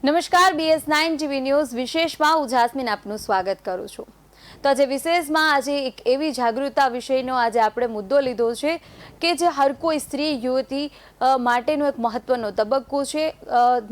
નમસ્કાર, BS9 TV news વિશેષમાં હું Jasmine આપનું સ્વાગત કરું છું. તો આજે વિશેષમાં આજે એક એવી જાગૃતતા વિષયનો આજે આપણે મુદ્દો લીધો છે કે જે હર કોઈ સ્ત્રી યુવતી માટેનો એક મહત્વનો તબક્કો છે.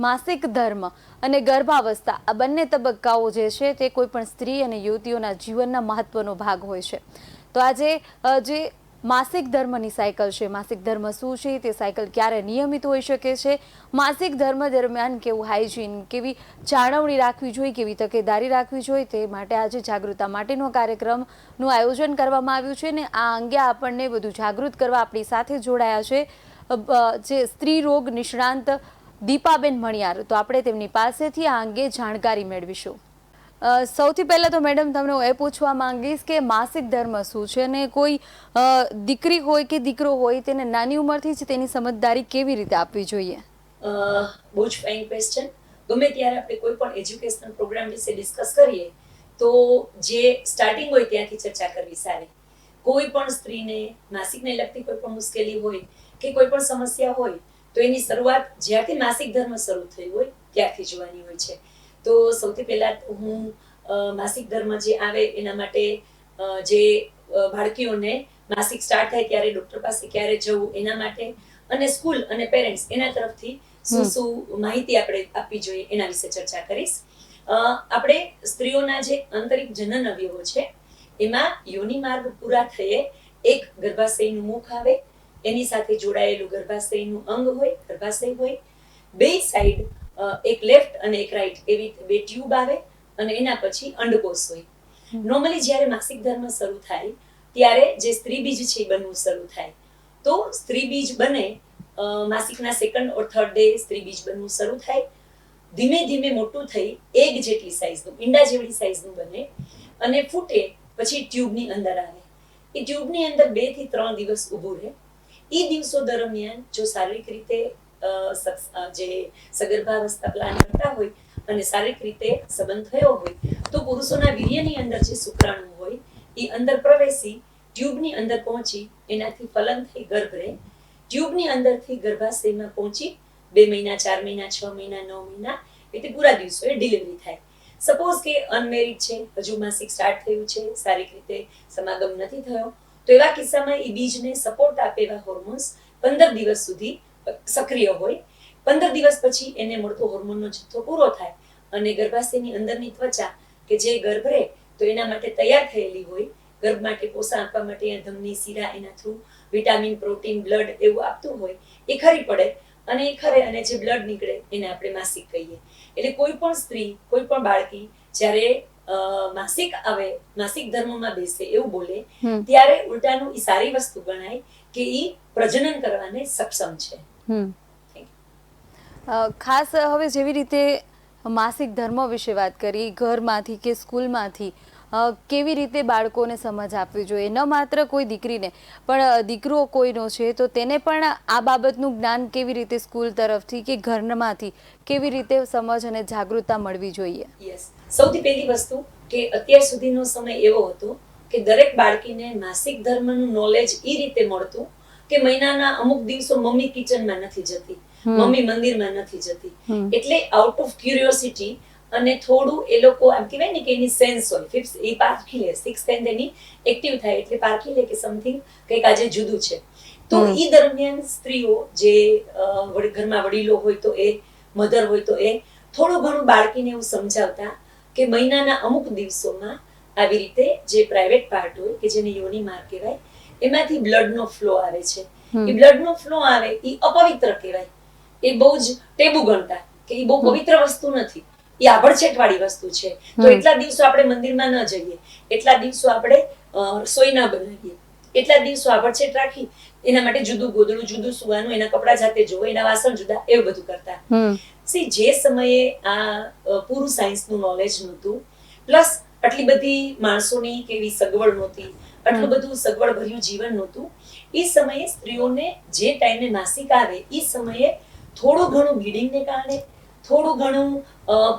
માસિક ધર્મ અને ગર્ભાવસ્થા આ બંને તબક્કાઓ જે છે તે કોઈ પણ સ્ત્રી અને યુવતીઓના જીવનના મહત્વનો ભાગ હોય છે. તો આજે જે માસિક ધર્મની સાયકલ છે, માસિક ધર્મ શું છે, તે સાયકલ ક્યારે નિયમિત હોઈ શકે છે, માસિક ધર્મ દરમિયાન કેવું હાઇજીન, કેવી જાળવણી રાખવી જોઈએ, કેવી તકેદારી રાખવી જોઈએ, તે માટે આજે જાગૃતતા માટેનો કાર્યક્રમનું આયોજન કરવામાં આવ્યું છે. ને આ અંગે આપણને વધુ જાગૃત કરવા આપણી સાથે જોડાયા છે જે સ્ત્રી રોગ નિષ્ણાંત દીપાબેન મણિયાર. તો આપણે તેમની પાસેથી આ અંગે જાણકારી મેળવીશું. સૌથી પહેલા તો મેડમ તમને હું એ પૂછવા માંગીશ કે માસિક ધર્મ શું છે અને કોઈ દીકરી હોય કે દીકરો હોય તેને નાની ઉંમરથી જ તેની સમજદારી કેવી રીતે આપવી જોઈએ? બહુ જ ફાઇન ક્વેશ્ચન. ગમે ત્યારે આપણે કોઈ પણ એજ્યુકેશનલ પ્રોગ્રામ વિશે ડિસ્કસ કરીએ તો જે સ્ટાર્ટિંગ હોય ત્યાંથી ચર્ચા કરવી સારી. કોઈ પણ સ્ત્રીને માસિકને લગતી કોઈ પણ મુશ્કેલી હોય કે કોઈ પણ સમસ્યા હોય તો એની શરૂઆત જ્યારથી માસિક ધર્મ શરૂ થઈ હોય ત્યારથી જોવાની હોય છે. તો સૌથી પહેલા હું માસિક ધર્મ જે આવે એના માટે જે બાળકીઓને માસિક સ્ટાર્ટ થાય ત્યારે ડોક્ટર પાસે ક્યારે જવું એના માટે અને સ્કૂલ અને પેરેન્ટ્સ એના તરફથી શું શું માહિતી આપણે આપવી જોઈએ એના વિશે ચર્ચા કરીશ. આપણે સ્ત્રીઓના જે આંતરિક જનન અવયવો છે એમાં યોનિ માર્ગ પૂરા થયે એક ગર્ભાશયનું મુખ આવે, એની સાથે જોડાયેલું ગર્ભાશયનું અંગ હોય, ગર્ભાશય હોય, બે સાઈડ એક લેફ્ટ અને એક રાઈટ એવી બે ટ્યુબ આવે અને એના પછી અંડકોષ હોય. નોર્મલી જ્યારે માસિક ધર્મ શરૂ થાય ત્યારે જે સ્ત્રી બીજ છે એ બનવું શરૂ થાય. તો સ્ત્રી બીજ બને માસિકના સેકન્ડ ઓર થર્ડ ડે સ્ત્રી બીજ બનવું શરૂ થાય. ધીમે ધીમે મોટું થઈ એગ જેટલી સાઈઝનું, ઈંડા જેવડી સાઈઝનું બને અને ફૂટે પછી ટ્યુબની અંદર આવે. એ ટ્યુબની અંદર 2 થી 3 દિવસ ઊભું રહે. એ દિવસો દરમિયાન જો શારીરિક રીતે જે સગર્ભાવસ્થા પ્લાન કરતા હોય અને શારીરિક રીતે સંબંધ થયો હોય તો પુરુષોના વીર્યની અંદર જે શુક્રાણુ હોય એ અંદર પ્રવેશી ટ્યુબની અંદર પહોંચી એનાથી ફલન થઈ ગર્ભ રહે. ટ્યુબની અંદરથી ગર્ભાશયમાં પહોંચી 2 મહિના, 4 મહિના, 6 મહિના, 9 મહિના એટલે પૂરા દિવસોએ ડિલિવરી થાય. સપોઝ કે અનમેરિડ છે, હજુ માસિક સ્ટાર્ટ થયું છે, શારીરિક રીતે સમાગમ નથી થયો તો એવા કિસ્સામાં એ બીજને સપોર્ટ આપે એવા હોર્મોન્સ 15 દિવસ સુધી સક્રિય હોય. 15 દિવસ પછી એને મળતો હોર્મોનનો જથ્થો પૂરો થાય અને ગર્ભાશયની અંદરની ત્વચા કે જે ગર્ભ રહે તો એના માટે તૈયાર થયેલી હોય, ગર્ભ માટે પોષણ આપવા માટે ધમની શીરા એના થ્રુ વિટામિન, પ્રોટીન, બ્લડ એવું આપતું હોય એ ખરી પડે અને એ ખરે અને જે બ્લડ નીકળે એને આપણે માસિક કહીએ. એટલે કોઈ પણ સ્ત્રી, કોઈ પણ બાળકી જ્યારે માસિક આવે, માસિક ધર્મમાં બેસે એવું બોલે ત્યારે ઉલટાનું એ સારી વસ્તુ ગણાય કે એ પ્રજનન કરવાને સક્ષમ છે. ખાસ હવે જેવી રીતે માસિક ધર્મ વિશે વાત કરી, ઘરમાંથી કે સ્કૂલમાંથી કેવી રીતે બાળકોને સમજ આપવી જોઈએ, ન માત્ર કોઈ દીકરીને પણ દીકરો કોઈનો છે તો તેને પણ આ બાબતનું જ્ઞાન કેવી રીતે સ્કૂલ તરફથી કે ઘરમાંથી કેવી રીતે સમજ અને જાગૃતતા મળવી જોઈએ? સૌથી પહેલી વસ્તુ કે અત્યાર સુધીનો સમય એવો હતો કે દરેક બાળકીને માસિક ધર્મનું નોલેજ એ રીતે મળતું કે મહિનાના અમુક દિવસો મમ્મી કિચનમાં નથી જતી, મમ્મી મંદિરમાં નથી જતી, એટલે આઉટ ઓફ ક્યુરિયોસિટી અને થોડું એ લોકો આમ કહેવાય ને કે એની સેન્સ હોય, ફિફ્થ એ પારખી લે, 6th એની એક્ટિવ થાય એટલે પારખી લે કે સમથિંગ કંઈક આજે જુદું છે. તો એ દરમિયાન સ્ત્રીઓ જે ઘરમાં વડીલો હોય તો એ, મધર હોય તો એ થોડું ઘણું બાળકીને એવું સમજાવતા કે મહિનાના અમુક દિવસોમાં આવી રીતે જે પ્રાઇવેટ પાર્ટ હોય કે જેને યોનિ માર્ગ કહેવાય એમાંથી બ્લડનો ફ્લો આવે છે. એ બ્લડનો ફ્લો આવે એ અપવિત્ર કહેવાય, એ બહુ જ ટેબુ ગણતા કે એ બહુ પવિત્ર વસ્તુ નથી, એ આભડછેટ વાળી વસ્તુ છે. તો એટલા દિવસો આપણે મંદિરમાં ન જઈએ, એટલા દિવસો આપણે રસોઈ ના બનાવીએ, એટલા દિવસો આભડછેટ રાખી એના માટે જુદું ગોદડું, જુદું સુવાનું, એના કપડા જાતે જોવો, એના વાસણ જુદા, એવું બધું કરતા. જે સમયે આ પૂરું સાયન્સનું નોલેજ નહોતું, પ્લસ આટલી બધી માણસોની કેવી સગવડ નહોતી, આટલું બધું સગવડ ભર્યું જીવન નહોતું, એ સમયે સ્ત્રીઓને જે ટાઈમે માસિક આવે એ સમયે થોડું ઘણું બ્લીડિંગને કારણે, થોડું ઘણું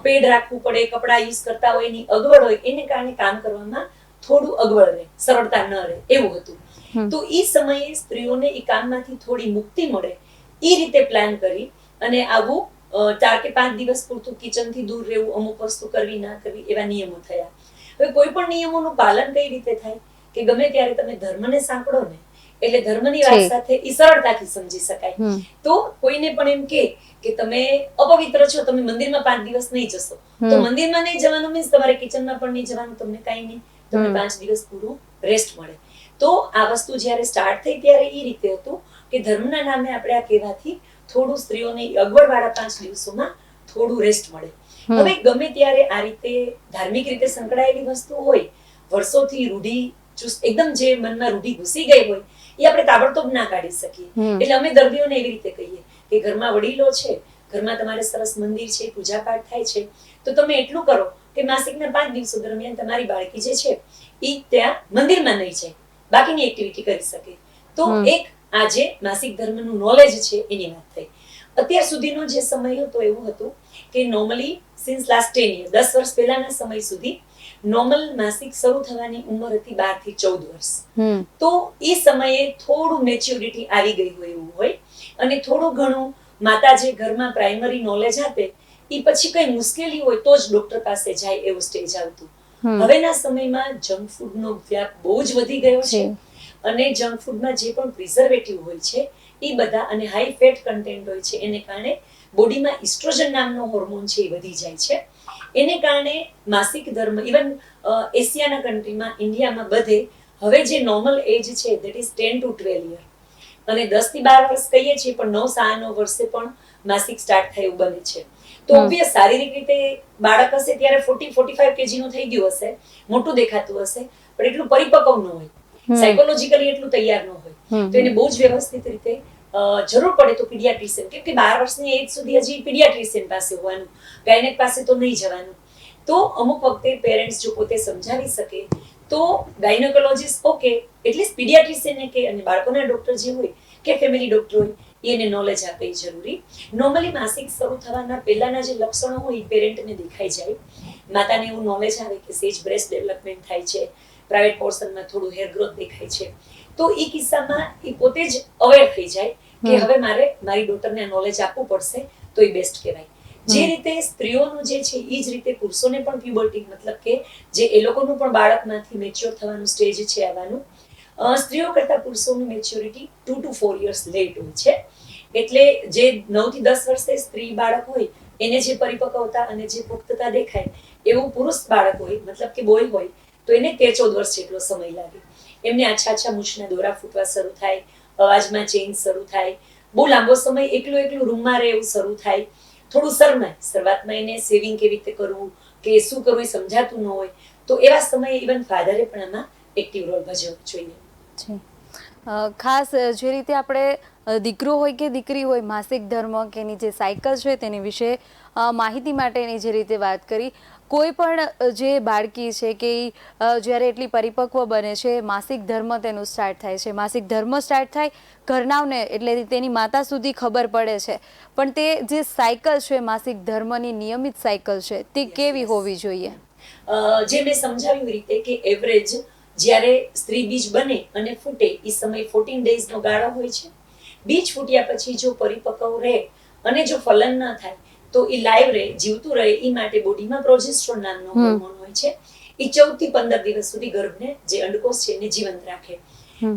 પેડ રાખવું પડે, કપડા યુઝ કરતા હોય એની અગવડ હોય એને કારણે કામ કરવામાં થોડું અગવડ રહે, સરળતા ન રહે એવું હતું. તો એ સમયે સ્ત્રીઓને એ કામમાંથી થોડી મુક્તિ મળે એ રીતે પ્લાન કરી અને આવું 4 કે 5 દિવસ પૂરતું કિચનથી દૂર રહેવું, અમુક વસ્તુ કરવી ના કરવી, એવા નિયમો થયા. હવે કોઈ પણ નિયમોનું પાલન કઈ રીતે થાય કે ગમે ત્યારે તમે ધર્મને સાંકળો ને એટલે ધર્મની વાત સાથે ઈ સરળતાથી સમજી શકાય. તો કોઈને પણ એમ કે તમે અપવિત્ર છો, તમે મંદિરમાં 5 દિવસ નહીં જશો, તો મંદિરમાં નહીં જવાનું મીન્સ તમારે કિચનમાં પણ નહીં જવાનું, તમને કાંઈ નહીં, તમને 5 દિવસ પૂરું રેસ્ટ મળે. તો આ વસ્તુ જ્યારે સ્ટાર્ટ થઈ ત્યારે એ રીતે હતું કે ધર્મના નામે આપણે આ કહેવાથી થોડું સ્ત્રીઓને અગવડવાળા 5 દિવસોમાં થોડું રેસ્ટ મળે. હવે ગમે ત્યારે આ રીતે ધાર્મિક રીતે સંકળાયેલી વસ્તુ હોય, વર્ષોથી રૂઢી એકદમ જે મનમાં રૂઢી ઘૂસી ગઈ હોય એ આપણે તાબડતોબ ના કાઢી શકીએ. એટલે અમે દર્દીઓને એવી રીતે કહીએ કે ઘરમાં વડીલો છે, ઘરમાં તમારે સરસ મંદિર છે, પૂજા પાઠ થાય છે, તો તમે એટલું કરો કે માસિકના 5 દિવસો દરમિયાન તમારી બાળકી જે છે એ ત્યાં મંદિરમાં નહીં જાય, બાકીની એક્ટિવિટી કરી શકે. તો એક આજે માસિક ધર્મનું નોલેજ છે એની વાત થઈ. અત્યાર સુધીનો જે સમય હતો એવું હતું કે નોર્મલી સિન્સ લાસ્ટ 10 years 10 વર્ષ પહેલાના સમય સુધી નોર્મલ માસિક શરૂ થવાની ઉંમર હતી 12 થી 14 વર્ષ. તો એ સમયે થોડું મેચ્યોરિટી આવી ગઈ હોય એવું હોય, અને થોડું ઘણું માતા જે ઘરમાં પ્રાઇમરી નોલેજ આપે એ પછી કઈ મુશ્કેલી હોય તો જ ડોક્ટર પાસે જાય એવું સ્ટેજ આવતું. હવેના સમયમાં જંક ફૂડનો વ્યાપ બહુ જ વધી ગયો છે, અને જંક ફૂડમાં જે પણ પ્રિઝર્વેટિવ હોય છે એ બધા અને હાઈ ફેટ કન્ટેન્ટ હોય છે એને કારણે બોડીમાં ઇસ્ટ્રોજન નામનો હોર્મોન છે એ વધી જાય છે. એને કારણે માસિક ધર્મ ઇવન એશિયાના કન્ટ્રીમાં, ઇન્ડિયામાં બધે હવે જે નોર્મલ એજ છે ધેટ ઇઝ 10 to 12 year, અને 10 થી 12 વર્ષ કહીએ છીએ પણ 9 વર્ષે પણ માસિક સ્ટાર્ટ થાય એવું બને છે. તો ઓબ્વિયસ શારીરિક રીતે બાળક હશે ત્યારે 40-45 kg નું થઈ ગયું હશે, મોટું દેખાતું હશે, પણ એટલું પરિપક્વ ન હોય, સાયકોલોજીકલી એટલું તૈયાર ન હોય. તો એને બહુ જ વ્યવસ્થિત રીતે જરૂર પડે તો પીડિયાટ્રિશિયન, કેમ કે 12 વર્ષની એજ સુધી હજી પીડિયાટ્રિશિયન પાસે હોવાનું, ગાયનેક પાસે તો નહીં જવાનું. તો અમુક વખતે પેરેન્ટ્સ જો પોતે સમજાવી શકે તો ગાયનેકોલોજીસ્ટ ઓકે, એટલીસ્ટ પીડિયાટ્રિશિયન કે અને બાળકોના ડોક્ટર જે હોય કે ફેમિલી ડોક્ટર હોય એને નોલેજ આપે એ જરૂરી. નોર્મલી માસિક શરૂ થવાના પહેલાના જે લક્ષણો હોય એ પેરેન્ટને દેખાઈ જાય, માતાને એવું નોલેજ આવે કે સેજ બ્રેસ્ટ ડેવલપમેન્ટ થાય છે, પ્રાઇવેટ પોર્શનમાં થોડું હેર ગ્રોથ દેખાય છે, તો એ કિસ્સામાં એ પોતે જ અવેર થઈ જાય કે હવે મારે મારી ડોટરને નોલેજ આપવું પડશે, તો એ બેસ્ટ કહેવાય. જે રીતે સ્ત્રીઓનું જે છે એ જ રીતે પુરુષોને પણ પ્યુબર્ટી મતલબ કે જે એ લોકોનું પણ બાળકમાંથી મેચ્યોર થવાનું સ્ટેજ છે આવવાનું, સ્ત્રીઓ કરતા પુરુષોનું મેચ્યોરિટી 2 to 4 years લેટ હોય છે. એટલે જે 9 થી 10 વર્ષે સ્ત્રી બાળક હોય એને જે પરિપક્વતા અને જે પુખ્તતા દેખાય એવું પુરુષ બાળક હોય મતલબ કે બોય હોય તો એને 13-14 વર્ષ જેટલો સમય લાગે. એમને આછા મૂછના દોરા ફૂટવા શરૂ થાય, અવાજમાં ચેન્જ શરૂ થાય, બહુ લાંબો સમય એકલું રૂમમાં રહે એવું શરૂ થાય, થોડું શરમાય, શરૂઆતમાં એને સેવિંગ કેવી રીતે કરવું કે શું કરવું એ સમજાતું ન હોય, તો એવા સમયે ઇવન ફાધરે પણ આમાં એક્ટિવ રોલ ભજવવો જોઈએ. ખાસ જે રીતે આપણે દીકરો હોય કે દીકરી હોય, માસિક ધર્મ કે એની જે સાયકલ છે તેની વિશે માહિતી માટેની જે રીતે વાત કરી, કોઈ પણ જે બાળકી છે કે જ્યારે એટલી પરિપક્વ બને છે, માસિક ધર્મ તેનું સ્ટાર્ટ થાય છે, માસિક ધર્મ સ્ટાર્ટ થાય ઘરનાવને એટલે તેની માતા સુધી ખબર પડે છે, પણ તે જે સાયકલ છે માસિક ધર્મની નિયમિત સાયકલ છે તે કેવી હોવી જોઈએ? જે મેં સમજાવ્યું રીતે કે એવરેજ જ્યારે સ્ત્રી બીજ બને અને ફૂટે એ સમય 14 ડેઝનો ગાળો હોય છે. બીજ ફૂટ્યા પછી જો પરિપક્વ રહે અને જો ફલન ન થાય તો એ લાઈવ રહે, જીવતું રહે, એ માટે બોડીમાં પ્રોજેસ્ટ્રોન નામનો હોર્મોન હોય છે, એ 14 થી 15 દિવસ સુધી ગર્ભને જે અંડકોષ છે એને જીવંત રાખે.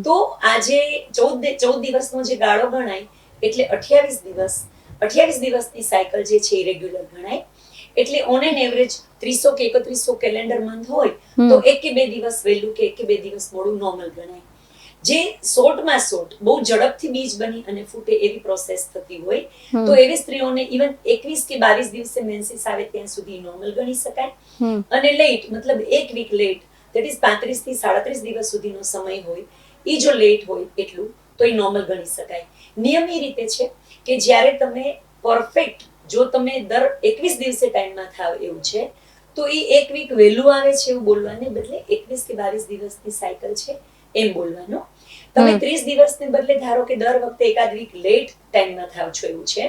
તો આજે 14 દિવસનો જે ગાળો ગણાય એટલે 28 દિવસની સાયકલ જે છે એ રેગ્યુલર ગણાય. એટલે ઓન એન એવરેજ 300 કે 3100 કેલેન્ડર મંથ હોય તો 1 કે 2 દિવસ વહેલું કે 1 કે 2 દિવસ મોડું નોર્મલ ગણાય. જે શોર્ટમાં શોર્ટ બહુ ઝડપથી બીજ બની અને ફૂટે એવી પ્રોસેસ થતી હોય તો એવી સ્ત્રીઓને ઇવન 21 કે 22 દિવસે મેન્સિસ આવે ત્યાં સુધી નોર્મલ ગણી શકાય. અને લેટ મતલબ 1 વીક લેટ ધેટ ઇઝ 35 થી 37 દિવસ સુધીનો સમય હોય એ જો લેટ હોય એટલું તો એ નોર્મલ ગણી શકાય. નિયમ એ રીતે છે કે જ્યારે તમે પરફેક્ટ જો તમે દર 21 દિવસે ટાઈમમાં થાવ એવું છે તો એ 1 વીક વહેલું આવે છે એવું બોલવાને બદલે 21 કે 22 દિવસની સાયકલ છે એમ બોલવાનું. તમે 30 દિવસને બદલે ધારો કે દર વખતે એકાદ વીક લેટ ટાઈમમાં થાવ છો એવું છે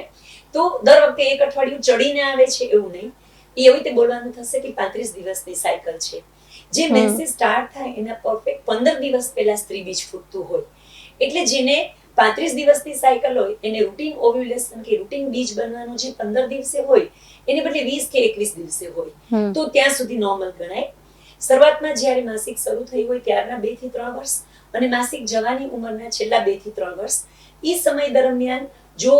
તો દર વખતે એક અઠવાડિયું ચડીને આવે છે એવું નહીં, એ એવી રીતે બોલવાનું થશે કે 35 દિવસની સાયકલ છે. જે મેન્સિસ સ્ટાર્ટ થાય એના પરફેક્ટ 15 દિવસ પહેલા સ્ત્રી બીજ ફૂટતું હોય એટલે જેને 35 દિવસની સાયકલ હોય એને રૂટીન ઓવ્યુલેશન કે રૂટીન બીજ બનવાનું જે 15 દિવસે હોય એને બદલે 20 કે 21 દિવસે હોય તો ત્યાં સુધી નોર્મલ ગણાય. શરૂઆતમાં જ્યારે માસિક શરૂ થઈ હોય ત્યારના 2 થી 3 વર્ષ અને માસિક જવાની ઉંમરના છેલ્લા 2 થી 3 વર્ષ એ સમય દરમિયાન જો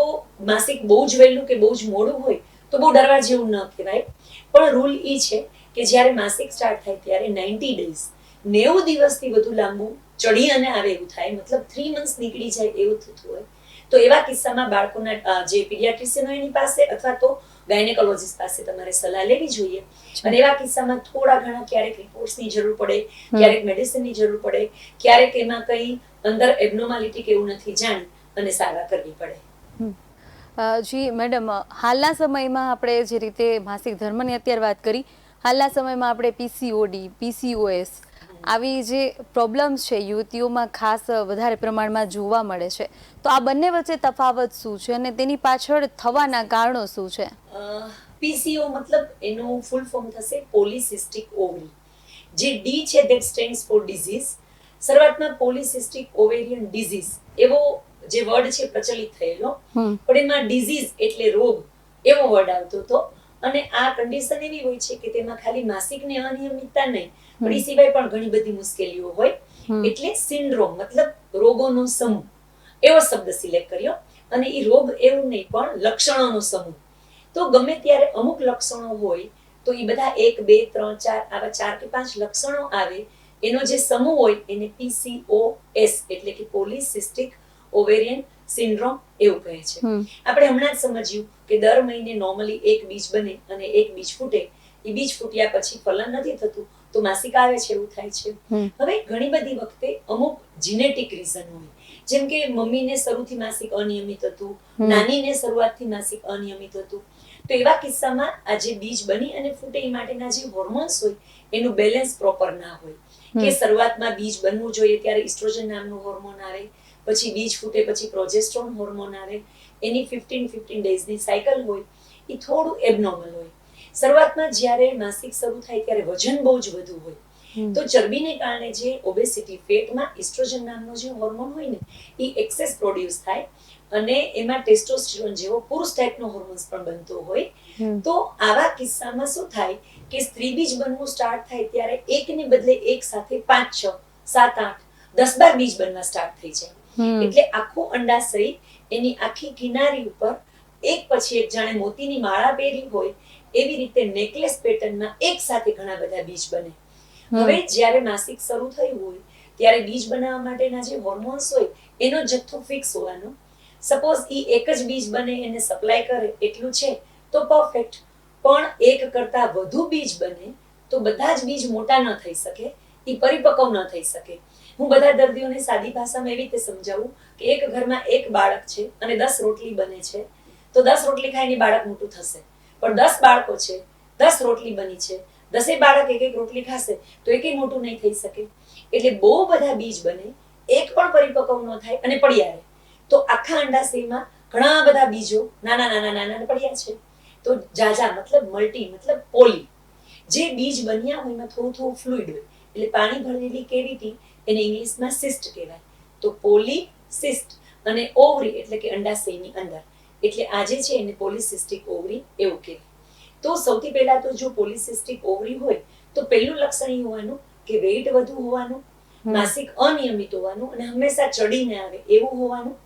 માસિક બહુ જ વહેલું કે બહુ જ મોડું હોય તો બહુ ડરવા જેવું ન કહેવાય. પણ રૂલ એ છે કે જ્યારે માસિક સ્ટાર્ટ થાય ત્યારે 90 ડેઝ 90 દિવસથી વધુ લાંબુ ચડી અને આવે એવું થાય, મતલબ 3 મંથ્સ નીકળી જાય એવું થતું હોય તો એવા કિસ્સામાં બાળકોના જે પીડિયાટ્રિશિયન હોય એની પાસે અથવા તો ગાયનેકોલોજીસ્ટ પાસે તમારે સલાહ લેવી જોઈએ. અને એવા કિસ્સામાં થોડા ઘણા ક્યારેક રિપોર્ટ્સની જરૂર પડે, ક્યારેક મેડિસિનની જરૂર પડે, ક્યારેક એમાં કંઈ અંદર એબનોર્માલિટી કે એવું નથી જાણી અને સારવાર કરવી પડે. જી મેડમ, હાલના સમયમાં આપણે જે રીતે માસિક ધર્મની અત્યારે વાત કરી, હાલના સમયમાં આપણે પીસીઓડી, પીસીઓએસ આવી જે પ્રોબ્લેમ્સ છે યુવતીઓમાં ખાસ વધારે પ્રમાણમાં જોવા મળે છે, તો આ બંને વચ્ચે તફાવત શું છે અને તેની પાછળ થવાના કારણો શું છે? પીસીઓ મતલબ એનું ફૂલ ફોર્મ થશે પોલિસિસ્ટિક ઓવરી. જે ડી છે ધેટ સ્ટેન્ડ્સ ફોર ડિઝીઝ. શરૂઆતમાં પોલિસિસ્ટિક ઓવેરિયન ડિઝીઝ એવો જે વર્ડ છે પ્રચલિત થયેલો, પણ એમાં ડિઝીઝ એટલે રોગ એવો વર્ડ આવતો હતો. અને આ કન્ડિશન એવી હોય છે કે તેમાં ખાલી માસિકની અનિયમિતતા નહીં પણ એ સિવાય પણ ઘણી બધી મુશ્કેલીઓ હોય, એટલે સિન્ડ્રોમ મતલબ રોગોનો સમૂહ એવો શબ્દ સિલેક્ટ કર્યો. અને એ રોગ એવું નહીં પણ લક્ષણોનો સમૂહ. તો ગમે ત્યારે અમુક લક્ષણો હોય તો એ બધા 1 2 3 4 આવા 4 કે 5 લક્ષણો આવે એનો જે સમૂહ હોય એને PCOS એટલે કે પોલિસિસ્ટિક ઓવેરિયન સિન્ડ્રોમ એવું કહે છે. આપણે હમણાં જ સમજ્યું કે દર મહિને નોર્મલી એક બીજ બને અને એક બીજ ફૂટે. એ બીજ ફૂટ્યા પછી ફલન નથી થતું તો માસિક આવે છે એવું થાય છે. હવે ઘણી બધી વખતે અમુક જીનેટિક રીઝન હોય, જેમ કે મમ્મીને શરૂથી માસિક અનિયમિત હતું, નાનીને શરૂઆતથી માસિક અનિયમિત હતું, તો એવા કિસ્સામાં આ જે બીજ બની અને ફૂટે એ માટેના જે હોર્મોન્સ હોય એનું બેલેન્સ પ્રોપર ના હોય. કે શરૂઆતમાં બીજ બનવું જોઈએ ત્યારે ઇસ્ટ્રોજન નામનું હોર્મોન આવે, પછી બીજ ફૂટે પછી પ્રોજેસ્ટ્રોન હોર્મોન આવે, એની 15 ડેઝની સાયકલ હોય, એ થોડું એબનોર્મલ હોય. શરૂઆતમાં જ્યારે માસિક શરૂ થાય ત્યારે વજન બહુ જ વધુ હોય તો ચરબીને કારણે જે ઓબેસિટી ફેટમાં ઇસ્ટ્રોજન નામનો જે હોર્મોન હોય ને એ એક્સેસ પ્રોડ્યુસ થાય અને એમાં ટેસ્ટોસ્ટેરોન જેવો પુરુષ ટાઈપનો હોર્મોન્સ પણ બનતો હોય. તો આવા કિસ્સામાં શું થાય કે સ્ત્રી બીજ બનવું સ્ટાર્ટ થાય ત્યારે એકને બદલે એક સાથે 5 6 7 8 10 12 બીજ બનવા સ્ટાર્ટ થઈ જાય. એટલે આખું અંડાશય એની આખી કિનારી ઉપર એક પછી એક જાણે મોતીની માળા પહેરી હોય એવી રીતે નેકલેસ પેટર્નમાં એક સાથે ઘણા બધા બીજ બને. હવે જ્યારે માસિક શરૂ થયું હોય ત્યારે બીજ બનાવવા માટેના જે હોર્મોન્સ હોય એનો જથ્થો ફિક્સ હોવાનો. સપોઝ ઈ એક જ બીજ બને એને સપ્લાય કરે એટલું છે તો પરફેક્ટ, પણ એક કરતા વધુ બીજ બને તો બધા જ બીજ મોટા ન થઈ શકે, ઈ પરિપક્વ ન થઈ શકે. હું બધા દર્દીઓને સાદી ભાષામાં એવી રીતે સમજાવું કે એક ઘરમાં એક બાળક છે અને 10 રોટલી બને છે તો 10 રોટલી ખાઈને બાળક મોટું થશે, પણ 10 બાળકો છે, 10 રોટલી બની છે, 10 બાળક એક એક રોટલી ખાશે તો એકેય મોટું નહીં થઈ શકે. એટલે બહુ બધા બીજ બને, એક પણ પરિપક્વ ન થાય અને પડ્યા રહે તો આખા અંડાશયમાં ઘણા બધા બીજો નાના નાના નાના પડ્યા છે. તો જાજા મતલબ મલ્ટી મતલબ પોલી. જે બીજ બન્યા હોય એમાં થોડું થોડું ફ્લુઇડ હોય એટલે પાણી ભરેલી કેવિટી એને ઇંગ્લિશમાં સિસ્ટ કહેવાય. તો પોલીસિસ્ટ અને ઓવરી એટલે કે અંડાશયની અંદર, એટલે આજે છે એને પોલિસિસ્ટિક ઓવરી એવું કહેવાય. તો સૌથી પહેલા તો જો પોલિસિસ્ટિક ઓવરી હોય તો પહેલું લક્ષણ એ હોવાનું કે વેઇટ વધુ હોવાનું, માસિક અનિયમિત હોવાનું અને હંમેશા ચડીને આવે એવું હોવાનું,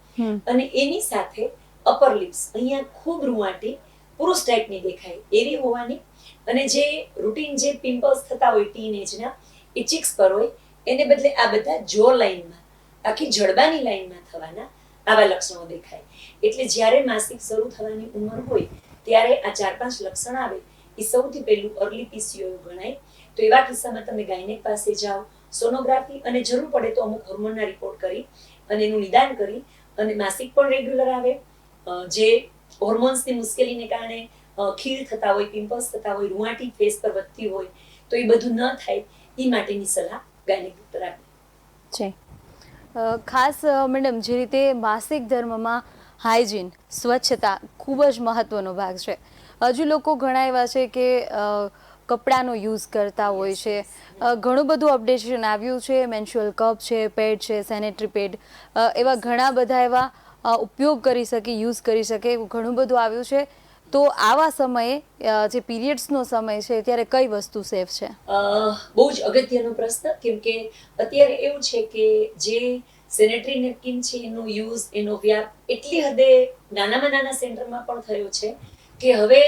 અને એની સાથે અપર લિપ્સ અહીંયા ખૂબ રૂંવાટી પુરુષ ટાઈપની દેખાય એવી હોવાની, અને જે રૂટીન જે પિમ્પલ્સ થતા હોય ટીનેજના એ ચીક્સ પર હોય એને બદલે આ બધા જો લાઈનમાં આખી જડબાની લાઈનમાં થવાના આવા લક્ષણો દેખાય. એટલે જ્યારે માસિક શરૂ થવાની ઉંમર હોય ત્યારે આ 4-5 લક્ષણ આવે એ સૌથી પહેલું અર્લી પીસીઓ ગણાય. તો એવા કિસ્સામાં તમે ગાયનેક પાસે જાઓ, સોનોગ્રાફી અને જરૂર પડે તો અમુક હોર્મોનના રિપોર્ટ કરી અને એનું નિદાન કરી અને માસિક પણ રેગ્યુલર આવે. જે હોર્મોન્સની મુશ્કેલીને કારણે ખીલ થતા હોય, પિમ્પલ્સ થતા હોય, રૂંવાટી ફેસ પર વધતી હોય તો એ બધું ન થાય એ માટેની સલાહ ગાયનેક ડોક્ટર આપે છે. ખાસ મેડમ, જે રીતે માસિક ધર્મમાં હાઇજીન, સ્વચ્છતા ખૂબ જ મહત્વનો ભાગ છે. હજુ લોકો ઘણા એવા છે કે કપડાનો યુઝ કરતા હોય છે. ઘણું બધું અપડેશન આવ્યું છે. મેન્સ્યુઅલ કપ છે, પેડ છે, સેનેટરી પેડ, એવા ઘણા બધા એવા ઉપયોગ કરી શકે, યુઝ કરી શકે એવું ઘણું બધું આવ્યું છે. તો આવા સમયે જે પીરિયડ્સનો સમય છે ત્યારે કઈ વસ્તુ સેફ છે? બહુ જ અગત્યનો પ્રશ્ન, કેમ કે અત્યારે એવું છે કે જે સેનેટરી નેપકિન છે એનો યુઝ, એનો વ્યાપ એટલી હદે નાનામાં નાના સેન્ટરમાં પણ થયો છે કે હવે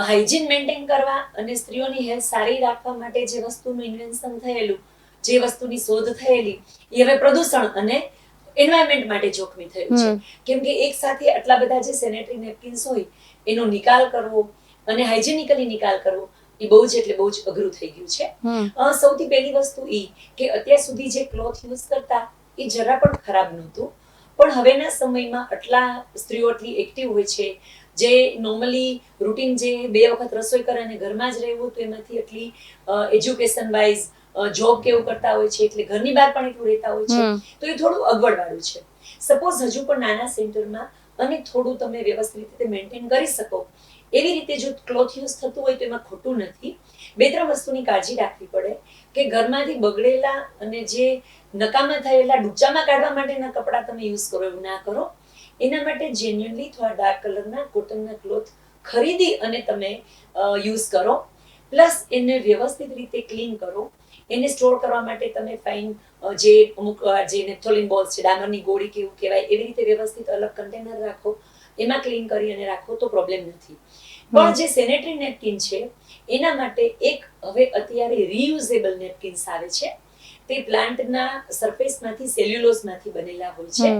હાઇજીન મેન્ટેન કરવા અને સ્ત્રીઓની હેલ્થ સારી રાખવા માટે જે વસ્તુનું ઇન્વેન્શન થયેલું, જે વસ્તુની શોધ થયેલી, એ હવે પ્રદૂષણ અને એન્વાયરમેન્ટ માટે જોખમી થયું છે. કેમ કે એક સાથે આટલા બધા જે સેનેટરી નેપકિન્સ હોય એનો નિકાલ કરવો અને હાઇજેનિકલી નિકાલ કરવો એ બહુ જ એટલે બહુ જ અઘરું થઈ ગયું છે. સૌથી પહેલી વસ્તુ એ કે અત્યાર સુધી જે ક્લોથ યુઝ કરતા એ જરા પણ ખરાબ નહોતું, પણ હવેના સમયમાં આટલા સ્ત્રીઓ એટલી એક્ટિવ હોય છે, જે નોર્મલી રૂટીન જે 2 વખત રસોઈ કરે અને ઘરમાં જ રહેવું, તો એમાંથી એટલી એજ્યુકેશન વાઇઝ જોબ કેવું કરતા હોય છે, એટલે ઘરની બહાર પણ એટલું રહેતા હોય છે, તો એ થોડું અગવડવાળું છે. સપોઝ હજુ પણ નાના સેન્ટરમાં અને થોડું તમે વ્યવસ્થિત રીતે મેન્ટેન કરી શકો એવી રીતે જો ક્લોથ યુઝ થતું હોય તો એમાં ખોટું નથી. 2-3 વસ્તુની કાળજી રાખવી પડે કે ઘરમાંથી બગડેલા અને જે નકામા થયેલા ડૂચામાં કાઢવા માટેના કપડાં તમે યુઝ કરો એવું ના કરો. એના માટે જેન્યુઅલી થોડા ડાર્ક કલરના કોટનના ક્લોથ ખરીદી અને તમે યુઝ કરો. પ્લસ એને વ્યવસ્થિત રીતે ક્લીન કરો. એને સ્ટોર કરવા માટે તમે ફાઇન જે અમુક જે નેપ્થોલિન બોલ્સ છે, ડામરની ગોળી કે એવું કહેવાય, એવી રીતે વ્યવસ્થિત અલગ કન્ટેનર રાખો, એમાં ક્લીન કરી અને રાખો તો પ્રોબ્લેમ નથી. પણ જે સેનેટરી નેપકિન છે એના માટે એક હવે અત્યારે રીયુઝેબલ નેપકિન્સ આવે છે. તે પ્લાન્ટના સરફેસમાંથી, સેલ્યુલોઝમાંથી બનેલા હોય છે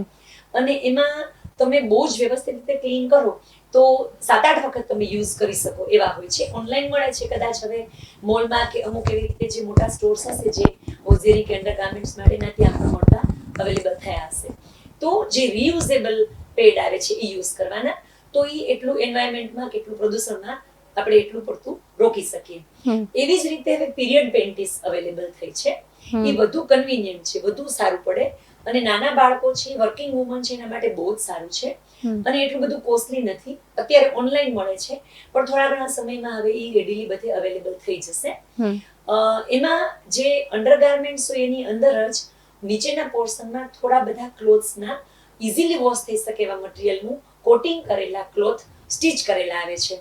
અને એમાં તમે બહુ જ વ્યવસ્થિત રીતે ક્લીન કરો તો 7-8 વખત તમે યુઝ કરી શકો એવા હોય છે. ઓનલાઈન મળે છે, કદાચ હવે મોલમાં કે અમુક એવી રીતે જે મોટા સ્ટોર્સ હશે જે હોઝિયરી કે અંડરગાર્મેન્ટ્સ માટેના, ત્યાં પણ મળતા અવેલેબલ થયા હશે. તો જે રીયુઝેબલ પેડ આવે છે એ યુઝ કરવાના, તો એ એટલું એન્વાયરમેન્ટમાં કે એટલું પ્રદૂષણમાં આપણે એટલું પડતું રોકી શકીએ. એવી જ રીતે હવે પીરિયડ પેન્ટીસ અવેલેબલ થઈ છે. એ વધુ કન્વિનિયન્ટ છે, વધુ સારું પડે અને નાના બાળકો છે, વર્કિંગ વુમન છે, એના માટે બહુ જ સારું છે અને એટલું બધું કોસ્ટલી નથી. અત્યારે ઓનલાઈન મળે છે, પણ થોડા ઘણા સમયમાં હવે એ રેડીલી બધે અવેલેબલ થઈ જશે. એમાં જે અંડરગાર્મેન્ટ્સ હોય એની અંદર જ નીચેના પોર્શનમાં થોડા બધા ક્લોથ્સના ઇઝીલી વોશ થઈ શકે એવા મટીરિયલનું કોટિંગ કરેલા ક્લોથ સ્ટિચ કરેલા આવે છે.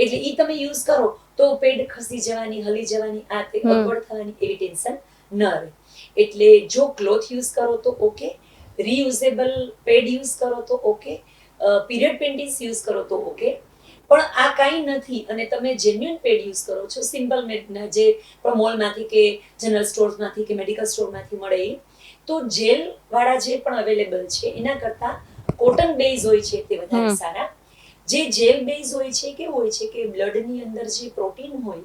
એટલે ઈ તમે યુઝ કરો તો પેડ ખસી જવાની, હલી જવાની, આ તે અગવડ થવાની એવી ટેન્શન ન રહે. એટલે જો ક્લોથ યુઝ કરો તો ઓકે, રીયુઝેબલ પેડ યુઝ કરો તો ઓકે, પીરિયડ પેન્ટીસ યુઝ કરો તો ઓકે. પણ આ કાંઈ નથી અને તમે જેન્યુઅન પેડ યુઝ કરો છો, સિમ્પલ મેડના જે પણ મોલમાંથી કે જનરલ સ્ટોર્સમાંથી કે મેડિકલ સ્ટોરમાંથી મળે એ, તો જેલ વાળા જે પણ અવેલેબલ છે એના કરતાં કોટન બેઝ હોય છે તે વધારે સારા. જે જેલ બેઝ હોય છે કેવું હોય છે કે બ્લડની અંદર જે પ્રોટીન હોય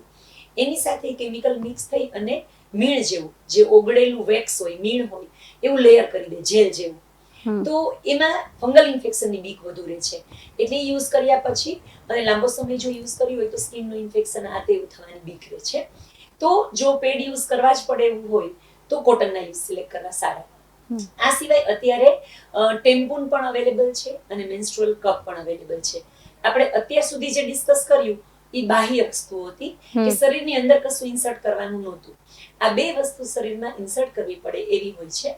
એની સાથે કેમિકલ મિક્સ થઈ અને મીણ જેવું, જે ઓગળેલું વેક્સ હોય, મીણ હોય એવું લેયર કરી દે જેલ જેવું. તો એમાં ફંગલ ઇન્ફેક્શનની બીક વધુ રહે છે. એટલે યુઝ કર્યા પછી અને લાંબો સમય જો યુઝ કર્યું હોય તો સ્કિનનું ઇન્ફેક્શન આ તે થવાની બીક રહે છે. તો જો પેડ યુઝ કરવા જ પડે એવું હોય તો કોટનના યુઝ સિલેક્ટ કરવા સારા. આ સિવાય અત્યારે ટેમ્પૂન પણ અવેલેબલ છે અને મેન્સ્ટ્રુઅલ કપ પણ અવેલેબલ છે. આપણે અત્યાર સુધી જે ડિસ્કસ કર્યું એ બાહ્ય વસ્તુઓ હતી કે શરીરની અંદર કશું ઇન્સર્ટ કરવાનું નહોતું. આ 2 વસ્તુ શરીરમાં ઇન્સર્ટ કરવી પડે એવી હોય છે.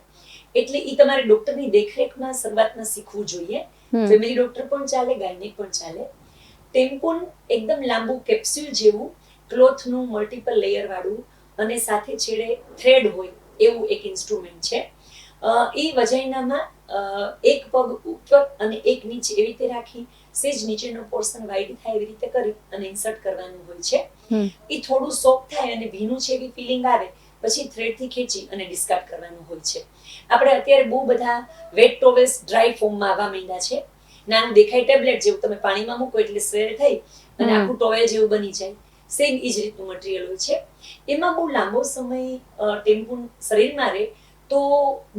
એટલે એ તમારે ડોક્ટરની દેખરેખમાં શરૂઆતમાં શીખવું જોઈએ. ફેમિલી ડોક્ટર પણ ચાલે, ગાયનેક પણ ચાલે. ટેમ્પૂન એકદમ લાંબુ કેપ્સ્યુલ જેવું ક્લોથનું મલ્ટિપલ લેયર વાળું અને સાથે છેડે થ્રેડ હોય એવું એક ઇન્સ્ટ્રુમેન્ટ છે. એ વજાઈનામાં એક પગ ઉપર અને એક નીચે એવી રીતે રાખી સેજ નીચેનો પોર્શન વાઇડ થાય એવી રીતે કરી અને ઇન્સર્ટ કરવાનું હોય છે. એ થોડું સોફ્ટ થાય અને ભીનું છે એવી ફિલિંગ આવે પછી થ્રેડથી ખેંચી અને ડિસ્કાર્ડ કરવાનું હોય છે. આપણે અત્યારે બહુ બધા વેટ ટોવેલ્સ ડ્રાય ફોર્મમાં આવવા માંડ્યા છે. નાનું દેખાય ટેબ્લેટ જેવું, તમે પાણીમાં મૂકો એટલે સ્વેર થઈ અને આખું ટોવેલ જેવું બની જાય. સેમ એ જ રીતનું મટીરિયલ હોય છે. એમાં બહુ લાંબો સમય ટેમ્પૂન શરીરમાં રહે તો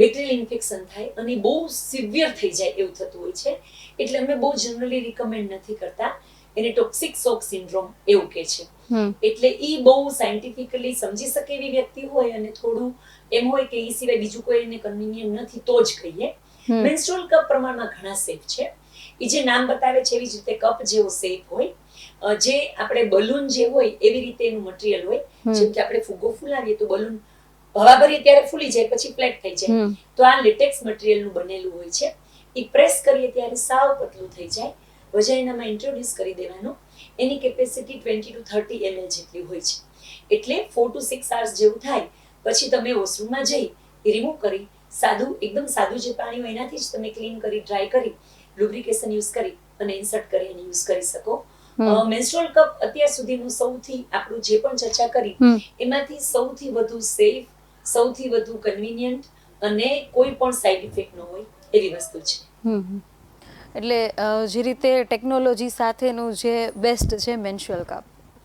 બેક્ટેરિયલ ઇન્ફેક્શન થાય અને બહુ સિવિયર થઈ જાય એવું થતું હોય છે. એટલે અમે બહુ જનરલી રિકમેન્ડ નથી કરતા. એને ટોક્સિક શોક સિન્ડ્રોમ એવું કહે છે. એટલે એ બહુ સાયન્ટિફિકલી સમજી શકે એવી વ્યક્તિ હોય અને થોડું એમ હોય કે એ સિવાય બીજું કોઈ એને કન્વિનિયન્ટ નથી તો જ કહીએ. મેન્સ્ટ્રુઅલ કપ પ્રમાણમાં ઘણા સેફ છે. એ જે નામ બતાવે છે એવી જ રીતે કપ જેવો સેફ હોય જે આપણે બલૂન જે હોય એવી રીતે એનું મટીરિયલ હોય. જેમ કે આપણે ફુગ્ગો ફૂલાવીએ તો બલૂન હવા ભરીએ ત્યારે ફૂલી જાય પછી ફ્લેટ થઈ જાય. તો આ લેટેક્સ મટીરિયલનું બનેલું હોય છે. એ પ્રેસ કરીએ ત્યારે સાવ પતલું થઈ જાય. વજાઇનામાં ઇન્ટ્રોડ્યુસ કરી દેવાનું. એની કેપેસિટી 20 to 30 ml જેટલી હોય છે. એટલે 4 to 6 hours જેવું થાય પછી તમે વોશરૂમમાં જઈ એ રિમૂવ કરી સાદું એકદમ સાદું જે પાણી હોય એનાથી જ તમે ક્લીન કરી ડ્રાય કરી લુબ્રિકેશન યુઝ કરી અને ઇન્સર્ટ કરી અને યુઝ કરી શકો. મેન્સ્ટ્રુઅલ કપ અત્યાર સુધીનું સૌથી આપણું જે પણ ચર્ચા કરી એમાંથી સૌથી વધુ સેફ, સૌથી વધુ કન્વિનિયન્ટ અને કોઈ પણ સાઇડ ઇફેક્ટ ન હોય એવી વસ્તુ છે. એટલે જે રીતે ટેકનોલોજી સાથેનું જે બેસ્ટ છે મેન્સ્ટ્રુઅલ કપ,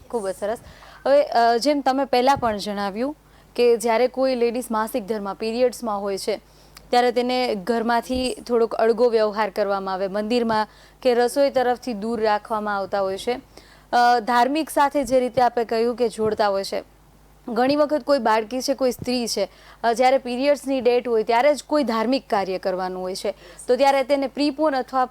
ખૂબ જ સરસ. હવે જેમ તમે પહેલાં પણ જણાવ્યું કે જ્યારે કોઈ લેડીઝ માસિક ધર્મમાં પીરિયડ્સમાં હોય છે ત્યારે તેને ઘરમાંથી થોડોક અળગો વ્યવહાર કરવામાં આવે, મંદિરમાં કે રસોઈ તરફથી દૂર રાખવામાં આવતા હોય છે. ધાર્મિક સાથે જે રીતે આપણે કહ્યું કે જોડતા હોય છે, ઘણી વખત કોઈ બાળકી છે, કોઈ સ્ત્રી છે, જ્યારે પીરિયડ્સની ડેટ હોય ત્યારે જ કોઈ ધાર્મિક કાર્ય કરવાનું હોય છે તો ત્યારે તેને પ્રીપોન અથવા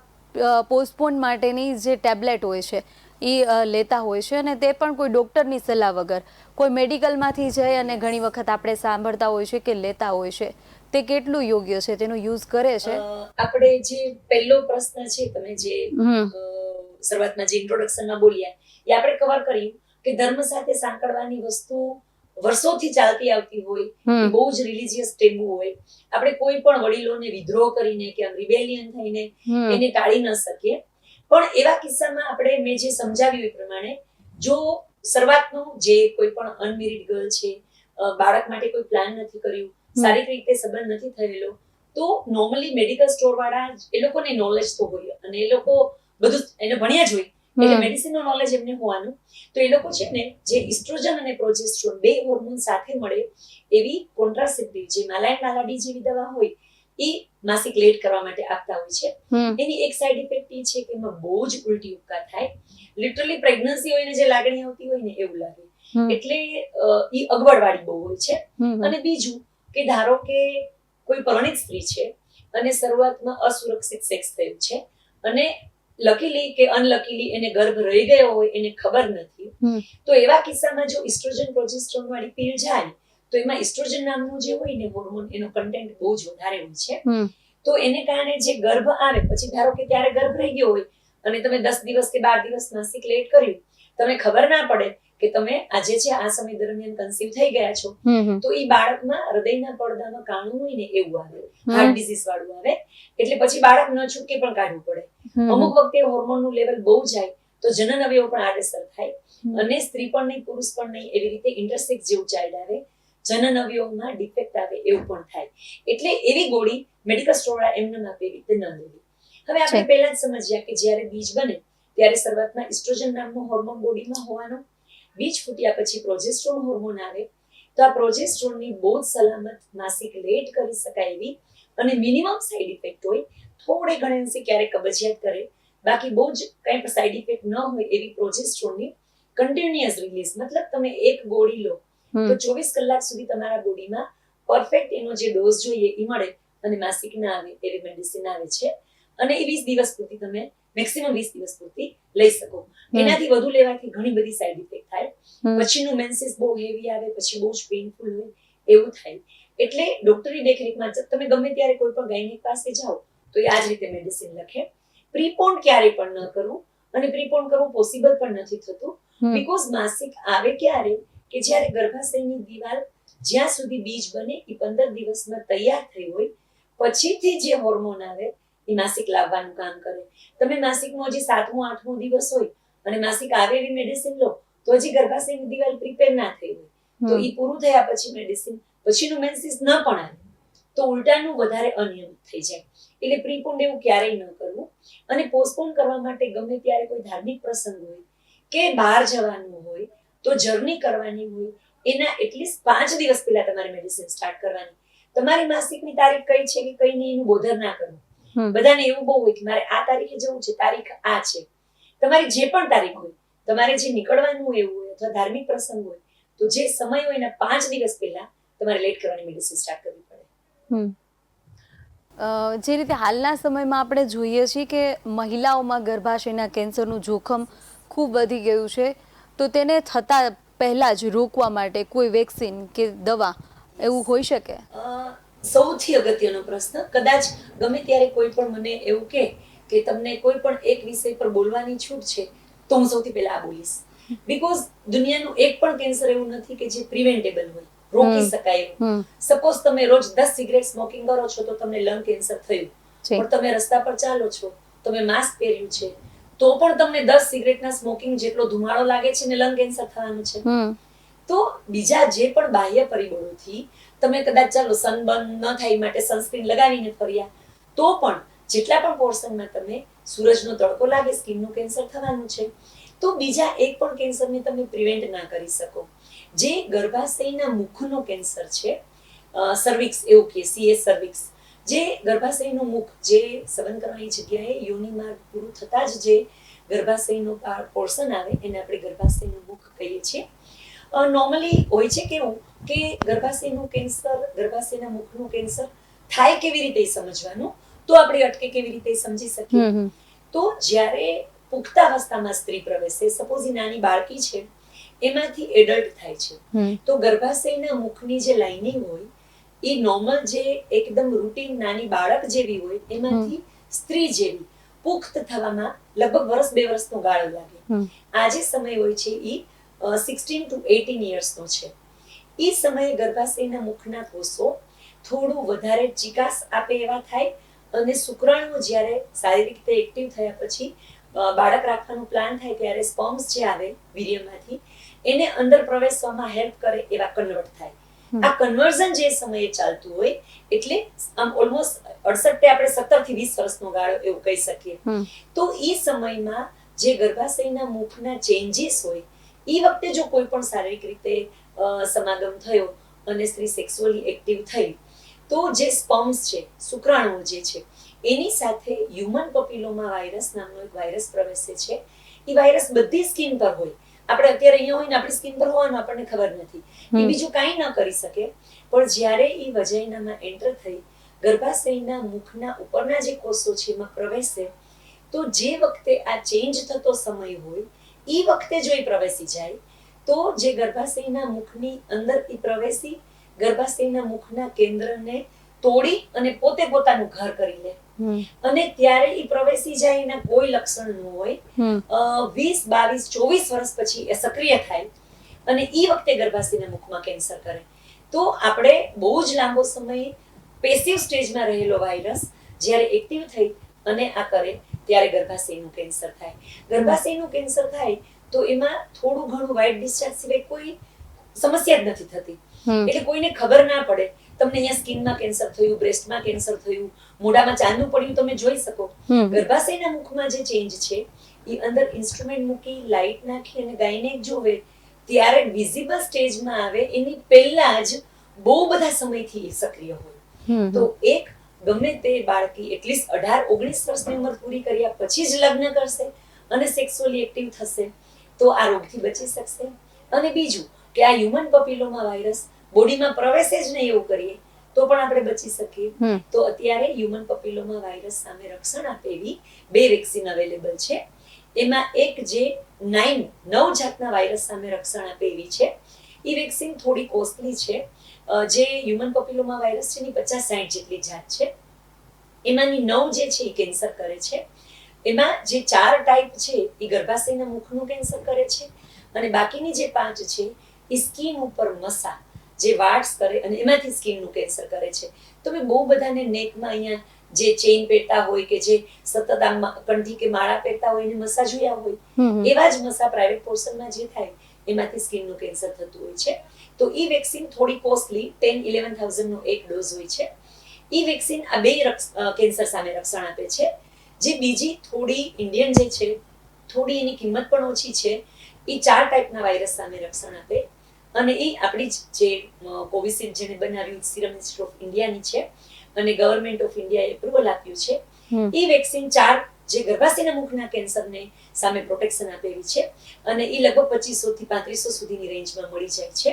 પોસ્ટપોન માટેની જે ટેબ્લેટ હોય છે એ લેતા હોય છે અને તે પણ કોઈ ડૉક્ટરની સલાહ વગર, કોઈ મેડિકલમાંથી જઈ અને ઘણી વખત આપણે સાંભળતા હોય છે કે લેતા હોય છે. તે કેટલું યોગ્ય છે, તેનો યુઝ કરે છે? આપણે જે પહેલો પ્રશ્ન છે તમે જે શરૂઆતમાં જે ઇન્ટ્રોડક્શનમાં બોલ્યા એ આપણે કવર કર્યું કે ધર્મ સાથે સાંકળવાની વસ્તુ વર્ષોથી ચાલતી આવતી હોય, બહુ જ રિલિજિયસ ટેબુ હોય. આપણે કોઈ પણ વડીલોને વિદ્રોહ કરીને કે રિબેલિયન થઈને એને ટાળી ન શકીએ. પણ એવા કિસ્સામાં આપણે મેં જે સમજાવ્યું એ પ્રમાણે જો શરૂઆતનું જે કોઈ પણ અનમેરિડ ગર્લ છે, બાળક માટે કોઈ પ્લાન નથી કર્યું, શારીરિક રીતે સંબંધ નથી થયેલો, તો નોર્મલી મેડિકલ સ્ટોર વાળા એ લોકોને નોલેજ તો હોય અને એ લોકો બધું એને ભણ્યા જ હોય એટલે મેડિસિનનું નોલેજ એમને હોવાનું. તો એ લોકો છે ને જે ઇસ્ટ્રોજન અને પ્રોજેસ્ટ્રોન બે હોર્મોન સાથે મળે એવી કોન્ટ્રાસેપ્ટિવ જે માલાયન માલાડી જેવી દવા હોય એ માસિક લેટ કરવા માટે આપતા હોય છે. એની એક સાઈડ ઇફેક્ટ એ છે કે એમાં બહુ જ ઉલટી ઉપકા થાય. લિટરલી પ્રેગ્નન્સી હોય ને જે લાગણી આવતી હોય ને એવું લાગે. એટલે એ અગવડવાળી બહુ હોય છે. અને બીજું કે ધારો કે કોઈ પરણિત સ્ત્રી છે અને શરૂઆતમાં અસુરક્ષિત સેક્સ થયું છે અને લકીલી કે અનલકીલી એને ગર્ભ રહી ગયો હોય એને ખબર નથી, તો એવા કિસ્સામાં જો ઇસ્ટ્રોજન પ્રોજેસ્ટ્રોન વાળી પીલ જાય તો એમાં ઇસ્ટ્રોજન નામનું જે હોય ને હોર્મોન એનો કન્ટેન્ટ બહુ જ વધારે હોય છે. તો એને કારણે જે ગર્ભ આવે પછી ધારો કે ત્યારે ગર્ભ રહી ગયો હોય અને તમે 10 દિવસ કે 12 દિવસ માસિક લેટ કર્યું, તમને ખબર ના પડે કે તમે આજે છે આ સમય દરમિયાન કન્સીવ થઈ ગયા છો, તો એ બાળકમાં હૃદયના પડદામાં કાણું હોય ને એવું આવે, હાર્ટ ડિઝીઝ વાળું આવે. એટલે પછી બાળક ન છૂટકે પણ કાઢવું પડે. અમુક વખતે હોર્મોનનું લેવલ બહુ જાય તો જનન અવયવ પણ આડઅસર થાય અને સ્ત્રી પણ નહીં પુરુષ પણ નહીં એવી રીતે ઇન્ટરસેક્સ જેવું ચાઇલ્ડ આવે, જનન અવયવમાં ડિફેક્ટ આવે એવું પણ થાય. એટલે એવી ગોળી મેડિકલ સ્ટોર વાળા એમને આપે એવી રીતે ન લેવી. હવે આપણે પહેલા જ સમજ્યા કે જ્યારે બીજ બને ત્યારે શરૂઆતમાં ઇસ્ટ્રોજન નામનો હોર્મોન બોડીમાં હોવાનો, બીજ ફૂટ્યા પછી પ્રોજેસ્ટ્રોન હોર્મોન આવે તો આ પ્રોજેસ્ટ્રોનની બહુ જ સલામત માસિક લેટ કરી શકાય એવી અને મિનિમમ સાઈડ ઇફેક્ટ હોય, થોડે ઘણે અંશે ક્યારેક કબજિયાત કરે, બાકી બહુ જ કંઈ પણ સાઈડ ઇફેક્ટ ન હોય એવી પ્રોજેસ્ટ્રોનની કન્ટિન્યુઅસ રિલીઝ. મતલબ તમે એક ગોળી લો તો 24 કલાક સુધી તમારા બોડીમાં પરફેક્ટ એનો જે ડોઝ જોઈએ એ મળે અને માસિક ના આવે એવી મેડિસિન આવે છે. અને એ 20 દિવસ પૂરતી તમે મેક્સિમમ 20 દિવસ પૂરતી લઈ શકો. એનાથી વધુ લેવાથી ઘણી બધી સાઈડ ઇફેક્ટ થાય. પછીનું મેન્સીસ બહુ હેવી આવે, પછી બહુ જ પેઇનફુલ હોય એવું થાય. એટલે ડોક્ટરની દેખરેખમાં તમે ગમે ત્યારે કોઈ પણ ગાયનેક પાસે જાઓ તો એ આ જ રીતે મેડિસિન લખે. પ્રીપોન ક્યારે પણ ન કરવું અને પ્રીપોન કરવું પોસિબલ પણ નથી થતું બીકોઝ માસિક આવે ક્યારે કે જ્યારે ગર્ભાશયની દિવાલ જ્યાં સુધી બીજ બને એ 15 દિવસમાં તૈયાર થઈ હોય પછીથી જે હોર્મોન આવે એ માસિક લાવવાનું કામ કરે. તમે માસિકનો હજી 7મો 8મો દિવસ હોય અને માસિક આવે એવી મેડિસિન લો તો હજી ગર્ભાશયની દિવાલ પ્રિપેર ના થઈ હોય તો એ પૂરું થયા પછી મેડિસિન પછીનું મેન્સીસ ન પણ આવે તો ઉલટાનું વધારે અનિયમિત થઈ જાય. એટલે પ્રીપોન એવું ક્યારેય ન કરવું. અને પોસ્ટપોન કરવા માટે ગમે ત્યારે કોઈ ધાર્મિક પ્રસંગ હોય કે બહાર જવાનું હોય તો જર્ની કરવાની હોય એના એટલીસ્ટ 5 દિવસ પહેલા તમારે મેડિસિન સ્ટાર્ટ કરવાની. તમારી માસિકની તારીખ કઈ છે કે કઈ નહીં એનું બોધર ના કરવું. બધાને એવું બહુ હોય કે મારે આ તારીખે જવું છે, તારીખ આ છે. તમારી જે પણ તારીખ હોય, તમારે જે નીકળવાનું હોય એવું હોય અથવા ધાર્મિક પ્રસંગ હોય તો જે સમય હોય એના 5 દિવસ પહેલા તમારે લેટ કરવાની મેડિસિન સ્ટાર્ટ કરવી પડે. જે રીતે હાલના સમયમાં આપણે જોઈએ છીએ કે મહિલાઓમાં ગર્ભાશયના કેન્સરનું જોખમ ખૂબ વધી ગયું છે, તો તેને થતાં પહેલાં જ રોકવા માટે કોઈ વેક્સિન કે દવા એવું હોઈ શકે? સૌથી અગત્યનો પ્રશ્ન, કદાચ ગમે ત્યારે કોઈ પણ મને એવું કે તમને કોઈ પણ એક વિષય પર બોલવાની છૂટ છે, તો હું સૌથી પહેલા આ બોલીશ. બીકોઝ દુનિયાનું એક પણ કેન્સર એવું નથી કે જે પ્રિવેન્ટેબલ હોય, રોકી શકાય એવું. સપોઝ તમે રોજ 10 સિગરેટ સ્મોકિંગ કરો છો તો તમને લંગ કેન્સર થયું, પણ તમે રસ્તા પર ચાલો છો, તમે માસ્ક પહેર્યું છે, તો પણ તમને 10 સિગરેટના સ્મોકિંગ જેટલો ધુમાડો લાગે છે ને લંગ કેન્સર થવાનું છે. તો બીજા જે પણ બાહ્ય પરિબળોથી તમે કદાચ ચાલો સનબર્ન ન થાય માટે સનસ્ક્રીન લગાવીને ફર્યા, તો પણ જેટલા પણ પોર્શનમાં તમે સૂરજનો તડકો લાગે, સ્કિનનું કેન્સર થવાનું છે. તો બીજા એક પણ કેન્સરને તમે પ્રિવેન્ટ ના કરી શકો. જે ગર્ભાશયના મુખનો કેન્સર છે, સર્વિક્સ એવું કે સીએસ સર્વિક્સ, જે ગર્ભાશયનું મુખ, જે સવન કરવાની જગ્યાએ યોનિ માર્ગ પૂરું થતાં જ જે ગર્ભાશયનો પોર્શન આવે એને આપણે ગર્ભાશયનું મુખ કહીએ છીએ. નોર્મલી હોય છે કેવું કે ગર્ભાશયનું કેન્સર, ગર્ભાશયના મુખનું કેન્સર થાય કેવી રીતે સમજવાનું, તો આપણે અટકે કેવી રીતે સમજી શકીએ. તો જ્યારે પુખ્ત અવસ્થામાં સ્ત્રી પ્રવેશે, સપોઝ નાની બાળકી છે, એમાંથી એડલ્ટ થાય છે, તો ગર્ભાશયના મુખની જે લાઇનિંગ હોય એ નોર્મલ જે એકદમ રૂટીન નાની બાળક જેવી હોય એમાંથી સ્ત્રી જેવી પુખ્ત થવામાં લગભગ વર્ષ 2 વર્ષનો ગાળો લાગે. આ જે સમય હોય છે એ 16 to 18 yearsનો છે. એ સમયે ગર્ભાશયના મુખના કોષો થોડું વધારે ચિકાસ આપે એવા થાય, અને શુક્રાણુ જ્યારે શારીરિક રીતે એક્ટિવ થયા પછી બાળક રાખવાનું પ્લાન થાય ત્યારે સ્પર્મ્સ જે આવે વીર્યમાંથી એને અંદર પ્રવેશવામાં હેલ્પ કરે એવા કન્વર્ટ થાય. આ કન્વર્ઝન જે સમયે ચાલતું હોય, એટલે આમ ઓલમોસ્ટ 68 આપણે 17 થી 20 વર્ષનો ગાળો એવું કહી શકીએ. તો એ સમયમાં જે ગર્ભાશયના મુખના ચેન્જીસ હોય, એ વખતે જો કોઈ પણ શારીરિક રીતે સમાગમ થયો અને સ્ત્રી સેક્સ્યુઅલી એક્ટિવ થઈ, તો જે સ્પર્મ્સ છે, શુક્રાણુઓ જે છે, એની સાથે હ્યુમન પેપિલોમા વાયરસ નામનો એક વાયરસ પ્રવેશે છે. એ વાયરસ બધી સ્કિન પર હોય. આપણે અત્યારે અહીંયા હોય ને આપણી સ્કિન પર હોવાનું આપણને ખબર નથી, એ બીજું કાંઈ ન કરી શકે. પણ જ્યારે એ વજાઇનામાં એન્ટર થઈ ગર્ભાશયના મુખના ઉપરના જે કોષો છે એમાં પ્રવેશે, તો જે વખતે આ ચેન્જ થતો સમય હોય એ વખતે જો એ પ્રવેશી જાય, તો જે ગર્ભાશયના મુખની અંદર એ પ્રવેશી ગર્ભાશયના મુખના કેન્દ્રને તોડી અને પોતે પોતાનું ઘર કરી લે, અને ત્યારે એ પ્રવેશી જાય એના કોઈ લક્ષણ ન હોય. 20, 22, 24 વર્ષ પછી એ સક્રિય થાય અને એ વખતે ગર્ભાશયના મુખમાં કેન્સર કરે. તો આપણે બહુ જ લાંબો સમય પેસિવ સ્ટેજમાં રહેલો વાયરસ જ્યારે એક્ટિવ થઈ અને આ કરે ત્યારે ગર્ભાશયનું કેન્સર થાય. ગર્ભાશયનું કેન્સર થાય તો એમાં થોડું ઘણું વ્હાઇટ ડિસ્ચાર્જ સિવાય કોઈ સમસ્યા જ નથી થતી. એટલે કોઈને ખબર ના પડે. તમને અહીંયા સ્કિનમાં કેન્સર થયું, બ્રેસ્ટમાં કેન્સર થયું, મોઢામાં ચાંદનું પડ્યું, તમે જોઈ શકો. ગર્ભાશયના મુખમાં જે ચેન્જ છે એ અંદર ઇન્સ્ટ્રુમેન્ટ મૂકી, લાઇટ નાખી અને ગાયનેક જોવે ત્યારે વિઝિબલ સ્ટેજમાં આવે એની પહેલા જ બહુ બધા સમયથી સક્રિય હોય. તો એક ગમે તે બાળકી એટલીસ્ટ 18-19 વર્ષની ઉંમર પૂરી કર્યા પછી જ લગ્ન કરશે અને સેક્સ્યુઅલી એક્ટિવ થશે, તો આ રોગથી બચી શકશે. અને બીજું કે આ હ્યુમન પેપિલોમા વાયરસ બોડીમાં પ્રવેશે જ નહીં એવું કરીએ તો પણ આપણે બચી શકીએ. તો અત્યારે હ્યુમન પેપિલોમા વાયરસ સામે રક્ષણ આપે એવી 2 વેક્સિન અવેલેબલ છે. એમાં એક જે 9 જાતના વાયરસ સામે રક્ષણ આપે એવી છે. એ વેક્સિન થોડી કોસ્ટલી છે. જે હ્યુમન પેપિલોમા વાયરસ છે એની 50-60 જેટલી જાત છે. એમાંની 9 જે છે એ કેન્સર કરે છે. એમાં જે 4 ટાઈપ છે એ ગર્ભાશયના મુખનું કેન્સર કરે છે, અને બાકીની જે 5 છે એ સ્કિન ઉપર મસા જે વાર્ડ્સ કરે અને એમાંથી સ્કિનનું કેન્સર કરે છે. તમે બહુ બધાને નેકમાં અહીંયા જે ચેઇન પહેરતા હોય કે જે સતત આમ કંઠી કે માળા પહેરતા હોય એને મસા જોયા હોય, એવા જ મસા પ્રાઇવેટ પોર્શનમાં જે થાય એમાંથી સ્કિનનું કેન્સર થતું હોય છે. તો એ વેક્સિન થોડી કોસ્ટલી 10-11,000 નો એક ડોઝ હોય છે. એ વેક્સિન આ 2 કેન્સર સામે રક્ષણ આપે છે. જે બીજી થોડી ઇન્ડિયન જે છે, થોડી એની કિંમત પણ ઓછી છે, એ 4 ટાઈપના વાયરસ સામે રક્ષણ આપે. અને એ આપણી જે કોવિશિલ્ડ જેને બનાવ્યું સિરમ ઇન્સ્ટિટ્યૂટ ઓફ ઇન્ડિયાની છે અને ગવર્મેન્ટ ઓફ ઇન્ડિયાએ એપ્રુવલ આપ્યું છે. એ વેક્સિન 4 જે ગર્ભાશયના મુખના કેન્સરને સામે પ્રોટેક્શન આપે એવી છે, અને એ લગભગ 2500 થી 3500 સુધીની રેન્જમાં મળી જાય છે.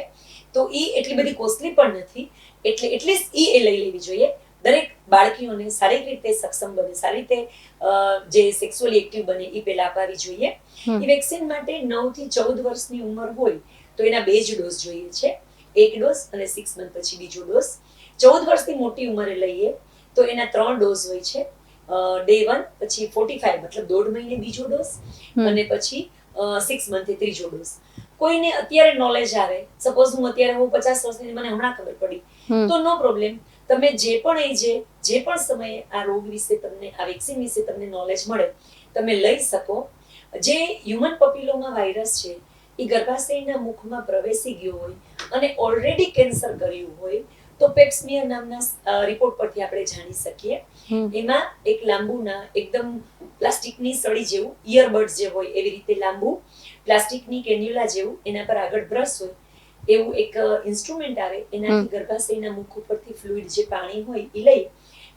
તો એ એટલી બધી કોસ્ટલી પણ નથી, એટલે એટલીસ્ટ એ લઈ લેવી જોઈએ. દરેક બાળકીઓને શારીરિક રીતે સક્ષમ બને, સારી રીતે જે સેક્સ્યુઅલી એક્ટિવ બને એ પહેલા અપાવી જોઈએ. એ વેક્સિન માટે 9 થી 14 વર્ષની ઉંમર હોય તો એના 2 જ ડોઝ જોઈએ છે, એક ડોઝ અને 6 મંથ પછી બીજો ડોઝ. 14 વર્ષથી મોટી ઉંમરે લઈએ તો એના 3 ડોઝ હોય છે, ડે 1 પછી 45 મતલબ 1.5 મહિને બીજો ડોઝ અને પછી 6 મંથે ત્રીજો ડોઝ. કોઈને અત્યારે નોલેજ આવે, સપોઝ હું 50 વર્ષની, મને હમણાં ખબર પડી, તો નો પ્રોબ્લેમ. તમે જે પણ એજે, જે પણ સમયે આ રોગ વિશે તમને, આ વેક્સિન વિશે તમને નોલેજ મળે તમે લઈ શકો. જે હ્યુમન પપિલોમા વાયરસ છે એ ગર્ભાશયના મુખમાં પ્રવેશી ગયો હોય અને ઓલરેડી કેન્સર કર્યું હોય તો પેપ્સમિયર નામના રિપોર્ટ પરથી આપણે જાણી શકીએ. એમાં એક લાંબુના એકદમ પ્લાસ્ટિકની સળી જેવું, ઇયરબડ્સ જે હોય એવી રીતે લાંબુ પ્લાસ્ટિકની કેન્યુલા જેવું, એના પર આગળ બ્રશ હોય એવું એક ઇન્સ્ટ્રુમેન્ટ આવે. એનાથી ગર્ભાશયના મુખ ઉપરથી ફ્લુઇડ જે પાણી હોય એ લઈ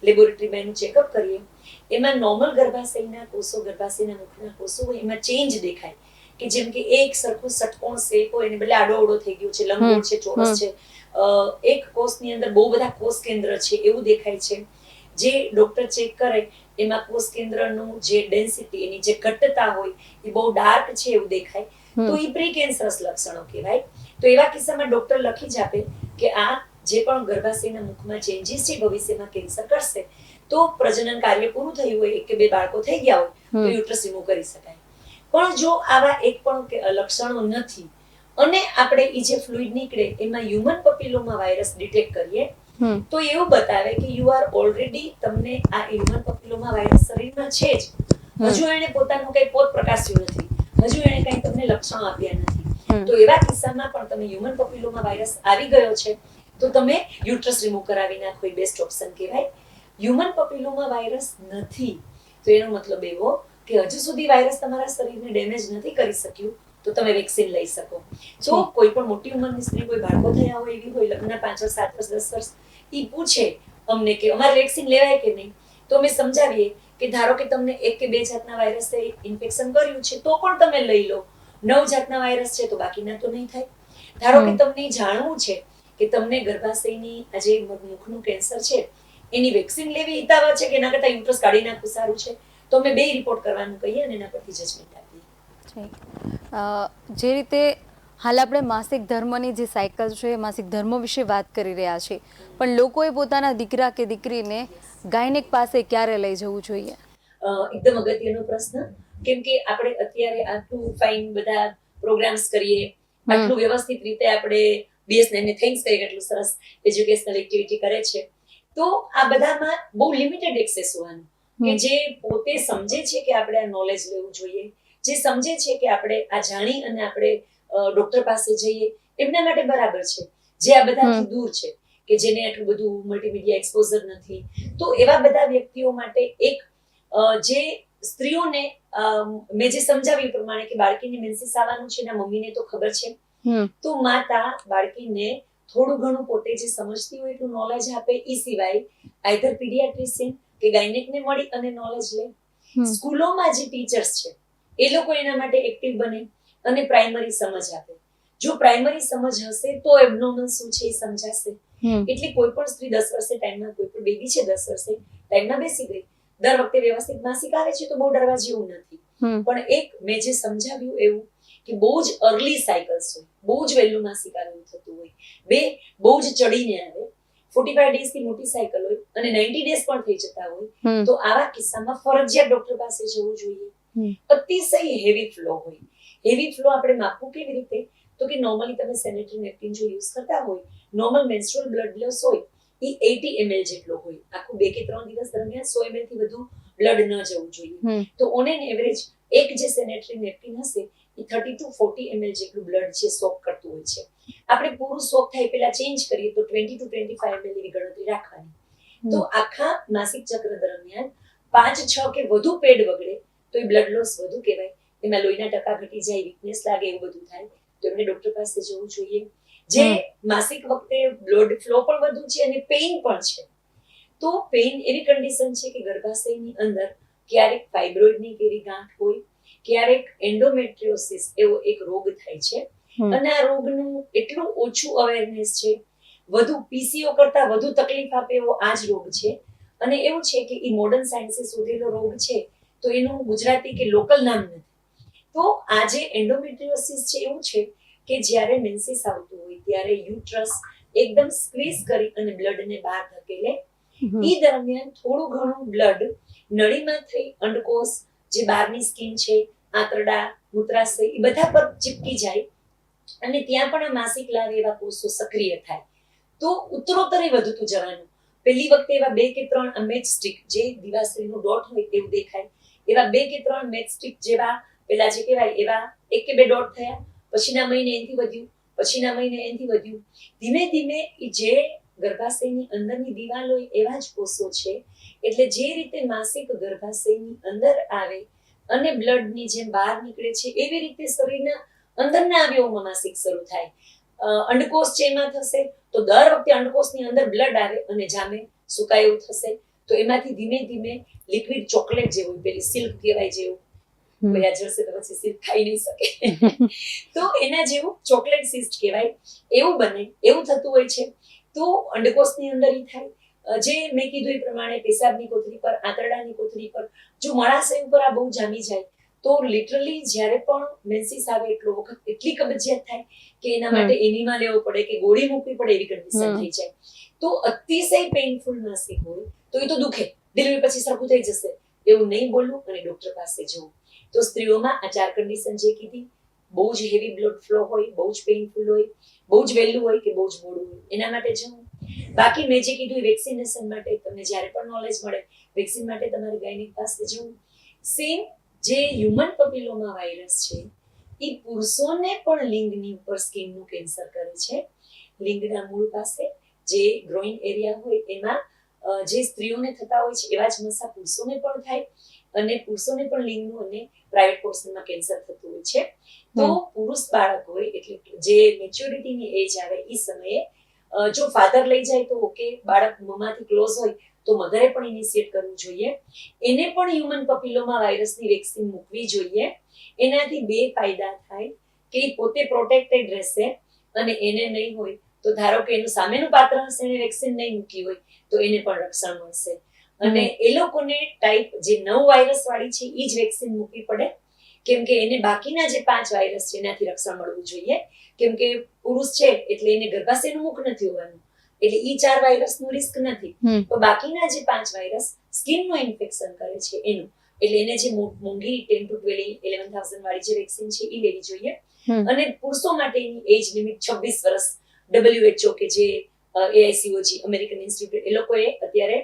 લેબોરેટરીમાં એનું ચેકઅપ કરીએ. એમાં નોર્મલ ગર્ભાશયના કોષો, ગર્ભાશયના મુખના કોષો હોય એમાં ચેન્જ દેખાય કે જેમ કે એક સરખો ષટકોણ શેપ હોય એને બદલે આડો થઈ ગયો છે, લંબગોળ છે, ચોરસ છે, એક કોષની અંદર બહુ બધા કોષ કેન્દ્ર છે એવું દેખાય છે. જે ડોક્ટર ચેક કરે એમાં કોષ કેન્દ્રનું જે ડેન્સિટી, એની જે ઘટ્ટતા હોય એ બહુ ડાર્ક છે એવું દેખાય તો એ પ્રી કેન્સરસ લક્ષણો કહેવાય. તો એવા કિસ્સામાં ડોક્ટર લખી જ આપે કે આ જે પણ ગર્ભાશયના મુખમાં ચેન્જીસ છે ભવિષ્યમાં કેન્સર કરશે. તો પ્રજનન કાર્ય પૂરું થયું હોય, 1 કે 2 બાળકો થઈ ગયા હોય તો યુટ્રસ રિમૂવ કરી શકાય. પણ જો આવા એક પણ લક્ષણો નથી અને આપણે એ જે ફ્લુઇડ નીકળે એમાં હ્યુમન પપિલોમા વાયરસ ડિટેક્ટ કરીએ તો એવું બતાવે કે યુ આર ઓલરેડી, તમને આ હ્યુમન પપિલોમા વાયરસ શરીરમાં છે જ, હજુ એને પોતાનું કઈ પોત પ્રકાશ્યું નથી, હજુ એને કઈ તમને લક્ષણો આપ્યા નથી. તો એવા કિસ્સામાં પણ તમે હ્યુમન પપિલોમા વાયરસ આવી ગયો છે તો તમે યુટ્રસ રિમૂવ કરાવી નાખો, એ બેસ્ટ ઓપ્શન કહેવાય. હ્યુમન પપિલોમા વાયરસ નથી તો એનો મતલબ એવો કે હજુ સુધી વાયરસ તમારા શરીરને ડેમેજ નથી કરી શક્યું તો તમે વેક્સિન લઈ શકો. તો કોઈ પણ મોટી ઉંમરની સ્ત્રી, કોઈ બાળકો થયા હોય એવી હોય, લગ્ન 5 વર્ષ, 7 વર્ષ, 10 વર્ષ, એ પૂછે અમને કે અમારે વેક્સિન લેવાય કે નહીં, તો અમે સમજાવીએ કે ધારો કે તમને 1 કે 2 જાતના વાયરસે ઇન્ફેક્શન કર્યું છે તો પણ તમે લઈ લો. 9 જાતના વાયરસ છે તો બાકીના તો નહીં થાય. ધારો કે તમને જાણવું છે કે તમને ગર્ભાશયની આ જે મુખનું કેન્સર છે એની વેક્સિન લેવી હિતાવહ છે કે એના કરતા યુટ્રસ કાઢી નાખવું સારું છે, તો અમે 2 રિપોર્ટ કરવાનું કહીએ અને એના પરથી જજમેન્ટ આપીએ. જે રીતે હાલ આપણે માસિક ધર્મની જે સાયકલ છે, માસિક ધર્મ વિશે વાત કરી રહ્યા છીએ, પણ લોકોએ પોતાના દીકરા કે દીકરીને ગાયનેક પાસે ક્યારે લઈ જવું જોઈએ? એકદમ અગત્યનો પ્રશ્ન. કેમ કે આપણે અત્યારે આટલું ફાઇન બધા પ્રોગ્રામ્સ કરીએ, આટલું વ્યવસ્થિત રીતે આપણે BSNL ને થેન્ક્સ કરીએ, એટલું સરસ એજ્યુકેશનલ એક્ટિવિટી કરે છે, તો આ બધામાં બહુ લિમિટેડ એક્સેસ હોવાનું. કે જે પોતે સમજે છે કે આપણે આ નોલેજ લેવું જોઈએ, જે સમજે છે કે આપણે આ જાણી અને આપણે ડોક્ટર પાસે જઈએ, એમના માટે બરાબર છે. જે આ બધાથી દૂર છે, કે જેને આટલું બધું મલ્ટીમીડિયા એક્સપોઝર નથી, તો એવા બધા વ્યક્તિઓ માટે એક જે સ્ત્રીઓને મેં જે સમજાવ્યું પ્રમાણે કે બાળકીને મેન્સિસ આવવાનું છે, એના મમ્મીને તો ખબર છે, તો માતા બાળકીને થોડું ઘણું પોતે જે સમજતી હોય એટલું નોલેજ આપે. એ સિવાય આઈધર પીડિયાટ્રિશિયન કે ગાયનેકને મળી અને નોલેજ લે. સ્કૂલોમાં જે ટીચર્સ છે એ લોકો એના માટે એક્ટિવ બને અને પ્રાઇમરી સમજ આપે. જો પ્રાઇમરી સમજ હશે તો એબનોર્મલ શું છે એ સમજાશે. એટલે કોઈ પણ સ્ત્રી 10 વર્ષે ટાઈમમાં, કોઈ પણ બેબી છે 10 વર્ષે ટાઈમમાં બેસી ગઈ, દર વખતે વ્યવસ્થિત માસિક આવે છે તો બહુ ડરવા જેવું નથી. પણ એક મેં જે સમજાવ્યું એવું કે બહુ જ અર્લી સાયકલ્સ હોય, બહુ જ વહેલું માસિક આવે થતું હોય, 2 બહુ જ ચડીને આવે, 45 ડેઝ થી મોટી સાયકલ હોય અને 90 ડેઝ પણ થઈ જતા હોય, તો આવા કિસ્સામાં ફરજિયાત ડોક્ટર પાસે જવું જોઈએ. અતિશય હેવી ફ્લો હોય, હેવી ફ્લો આપણે માપવું કેવી રીતે, તો કે નોર્મલી તમે સેનેટરી નેપકિન જો યુઝ કરતા હોય, નોર્મલ મેન્સ્ટ્રુઅલ બ્લડ લોસ હોય એ 80 ml જેટલો હોય. આખું 2 કે 3 દિવસ દરમિયાન 100 ml થી વધુ બ્લડ ન જવું જોઈએ. તો ઓન એન એવરેજ એક જે સેનેટરી નેપકિન હશે એ 30 to 40 ml જેટલું બ્લડ છે સોક કરતું હોય છે. આપણે પૂરું સોક થાય પહેલા ચેન્જ કરીએ તો 20 to 25 ml એવી ગણતરી રાખવાની. તો આખા માસિક ચક્ર દરમિયાન 5-6 કે વધુ પેડ બગડે તો એ બ્લડ લોસ વધુ કહેવાય. એમાં લોહીના ટકા ઘટી જાય, વીકનેસ લાગે, એવું બધું થાય તો એમને ડોક્ટર પાસે જવું જોઈએ. જે માસિક વખતે બ્લડ ફ્લો પણ વધુ છે અને પેઇન પણ છે, તો પેઇન એવી કન્ડિશન છે કે ગર્ભાશયની અંદર ક્યારેક ફાઇબ્રોઇડની કેવી ગાંઠ હોય, ક્યારેક એન્ડોમેટ્રિયોસિસ એવો એક રોગ થાય છે અને આ રોગનું એટલું ઓછું અવેરનેસ છે. વધુ પીસીઓ કરતા વધુ તકલીફ આપે એવો આ જ રોગ છે. અને એવું છે કે એ મોડર્ન સાયન્સે શોધેલો રોગ છે, તો એનું ગુજરાતી કે લોકલ નામ નથી. તો આ જે એન્ડોમેટ્રિયોસિસ છે એવું છે કે જ્યારે મેન્સિસ આવતું હોય ત્યારે યુટ્રસ એકદમ સ્ક્વીઝ કરી અને બ્લડને બહાર ધકેલે. એ દરમિયાન થોડું ઘણું બ્લડ નળીમાં થઈ અંડકોષ, જે બહારની સ્કિન છે, આંતરડા, મૂત્રાશય, એ બધા પર ચીપકી જાય અને ત્યાં પણ આ માસિક લાવે એવા કોષો સક્રિય થાય. તો ઉત્તરોત્તરે વધતું જવાનું. પહેલી વખતે એવા 2 કે 3 મેચ સ્ટિક, જે દિવાસળીનો ડોટ હોય તેવું દેખાય, એવા 2 કે 3 મેચ સ્ટિક જેવા પેલા જે કહેવાય એવા 1 કે 2 ડોટ થયા. પછીના મહિને એનથી વધ્યું, પછીના મહિને એનથી વધ્યું. ધીમે ધીમે એ જે ગર્ભાશયની અંદરની દિવાલ હોય એવા જ કોષો છે. એટલે જે રીતે માસિક ગર્ભાશયની અંદર આવે અને બ્લડની જેમ બહાર નીકળે છે, એવી રીતે શરીરના અંદરના અવયવોમાં માસિક શરૂ થાય. અંડકોષ છે એમાં થશે તો દર વખતે અંડકોષની અંદર બ્લડ આવે અને જામે, સુકાય એવું થશે. તો એમાંથી ધીમે ધીમે લિક્વિડ ચોકલેટ જેવું, પેલી સિલ્ક કહેવાય જેવું, કોઈ આ જશે તો પછી સિલ્ક ખાઈ નહીં શકે તો એના જેવું ચોકલેટ સિસ્ટ કહેવાય, એવું બને, એવું થતું હોય છે. તો અંડકોષની અંદર ઈ થાય. જે મેં કીધું એ પ્રમાણે પેશાબની કોથળી પર, આંતરડાની કોથળી પર, જો મળાશય ઉપર આ બહુ જામી જાય તો લિટરલી જ્યારે પણ મેન્સિસ આવે એટલો વખત એટલી કબજિયાત થાય કે એના માટે એનિમા લેવો પડે કે ગોળી મૂકવી પડે એવી કન્ડિશન થઈ જાય. તો અતિશય પેઇનફુલ માસિક હોય તો એ તો દુખે, ડિલિવરી પછી સરખું થઈ જશે એવું નહીં બોલવું અને ડોક્ટર પાસે જવું. તો સ્ત્રીઓમાં આ 4 કન્ડિશન જે કીધી, બહુ જ હેવી બ્લડ ફ્લો હોય, બહુ જ પેઇનફુલ હોય, બહુ જ વહેલું હોય કે બહુ જ મોડું હોય, એના માટે જવું. બાકી મેં જે કીધું વેક્સિનેશન માટે તમને જ્યારે પણ નોલેજ મળે, વેક્સિન માટે તમારે ગાયનેક પાસે જવું. સેમ જે હ્યુમન પેપિલોમા વાયરસ છે એ પુરુષોને પણ લિંગની ઉપર સ્કિનનું કેન્સર કરે છે. લિંગના મૂળ પાસે જે ગ્રોઈન એરિયા હોય એમાં જે સ્ત્રીઓને થતા હોય છે એવા જ મસા પુરુષોને પણ થાય અને પુરુષોને પણ લિંગનું અને પ્રાઇવેટ પોર્શનમાં કેન્સર થતું હોય છે. તો પુરુષ બાળક હોય એટલે જે મેચ્યોરિટીની એજ આવે એ સમયે જો ફાધર લઈ જાય તો ઓકે, બાળક મમ્માથી ક્લોઝ હોય તો મધરે પણ ઇનિશિએટ કરવું જોઈએ. એને પણ હ્યુમન પેપિલોમા વાયરસની વેક્સિન મૂકવી જોઈએ. એનાથી 2 ફાયદા થાય કે એ પોતે પ્રોટેક્ટેડ રહેશે અને એને નહીં હોય તો ધારો કે એનું સામેનું પાત્ર હશે, એને વેક્સિન નહીં મૂકી હોય તો એને પણ રક્ષણ મળશે. અને એ લોકોને ટાઈપ જે 9 વાયરસ વાળી છે એ જ વેક્સિન મૂકવી પડે, કેમ કે એને બાકીના જે 5 વાયરસ છે એનાથી રક્ષણ મળવું જોઈએ. કેમ કે પુરુષ છે એટલે એને ગર્ભાશયનું મુખ નથી હોવાનું, એટલે ઈ 4 વાયરસનું રિસ્ક નથી. તો બાકીના જે 5 વાયરસ સ્કિનનું ઇન્ફેક્શન કરે છે એનું, એટલે એને જે મોંઘી 10 to 11,000 વાળી જે વેક્સિન છે એ લેવી જોઈએ. અને પુરુષો માટેની એજ લિમિટ 26 વર્ષ, WHO કે જે AICOG અમેરિકન ઇન્સ્ટિટ્યૂટ એ લોકોએ અત્યારે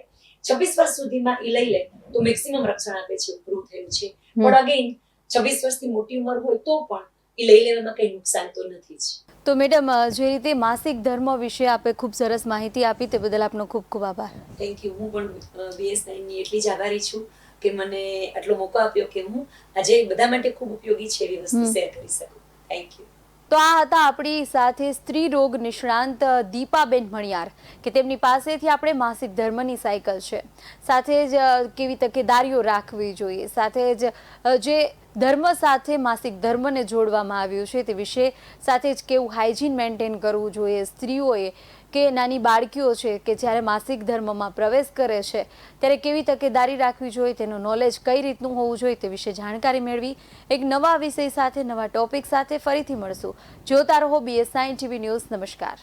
26 વર્ષ સુધીમાં એ લઈ લે તો મેક્સિમમ રક્ષણ આપે છે, પ્રૂવ થયું છે. પણ અગેન 26 વર્ષથી મોટી ઉંમર હોય તો પણ એ લઈ લેવામાં કઈ નુકસાન તો નથી જ. તો મેડમ, જે રીતે માસિક ધર્મ વિશે આપે ખૂબ સરસ માહિતી આપી તે બદલ આપનો ખૂબ ખૂબ આભાર. Thank you. હું પણ BS9 ની એટલી જ આભારી છું કે મને આટલો મોકો આપ્યો કે હું આજે બધા માટે ખૂબ ઉપયોગી છે એવી વસ્તુ શેર કરી શકું. Thank you. તો આ હતા આપણી સાથે સ્ત્રી રોગ નિષ્ણાંત દીપાબેન મણિયાર, કે તેમની પાસેથી આપણે માસિક ધર્મની સાયકલ છે, સાથે જ કેવી તકેદારીઓ રાખવી જોઈએ, સાથે જ જે ધર્મ સાથે માસિક ધર્મને જોડવામાં આવ્યું છે તે વિશે, સાથે જ કેવું હાઇજીન મેન્ટેન કરવું જોઈએ સ્ત્રીઓએ, કે નાની બાળકીઓ છે કે જ્યારે માસિક ધર્મમાં પ્રવેશ કરે છે ત્યારે કેવી તકેદારી રાખવી જોઈએ, તેનું નોલેજ કઈ રીતનું હોવું જોઈએ તે વિશે જાણકારી મેળવી. એક નવા વિષય સાથે, નવા ટોપિક સાથે ફરીથી મળશું. જોતા રહો BS9 TV ન્યૂઝ. નમસ્કાર.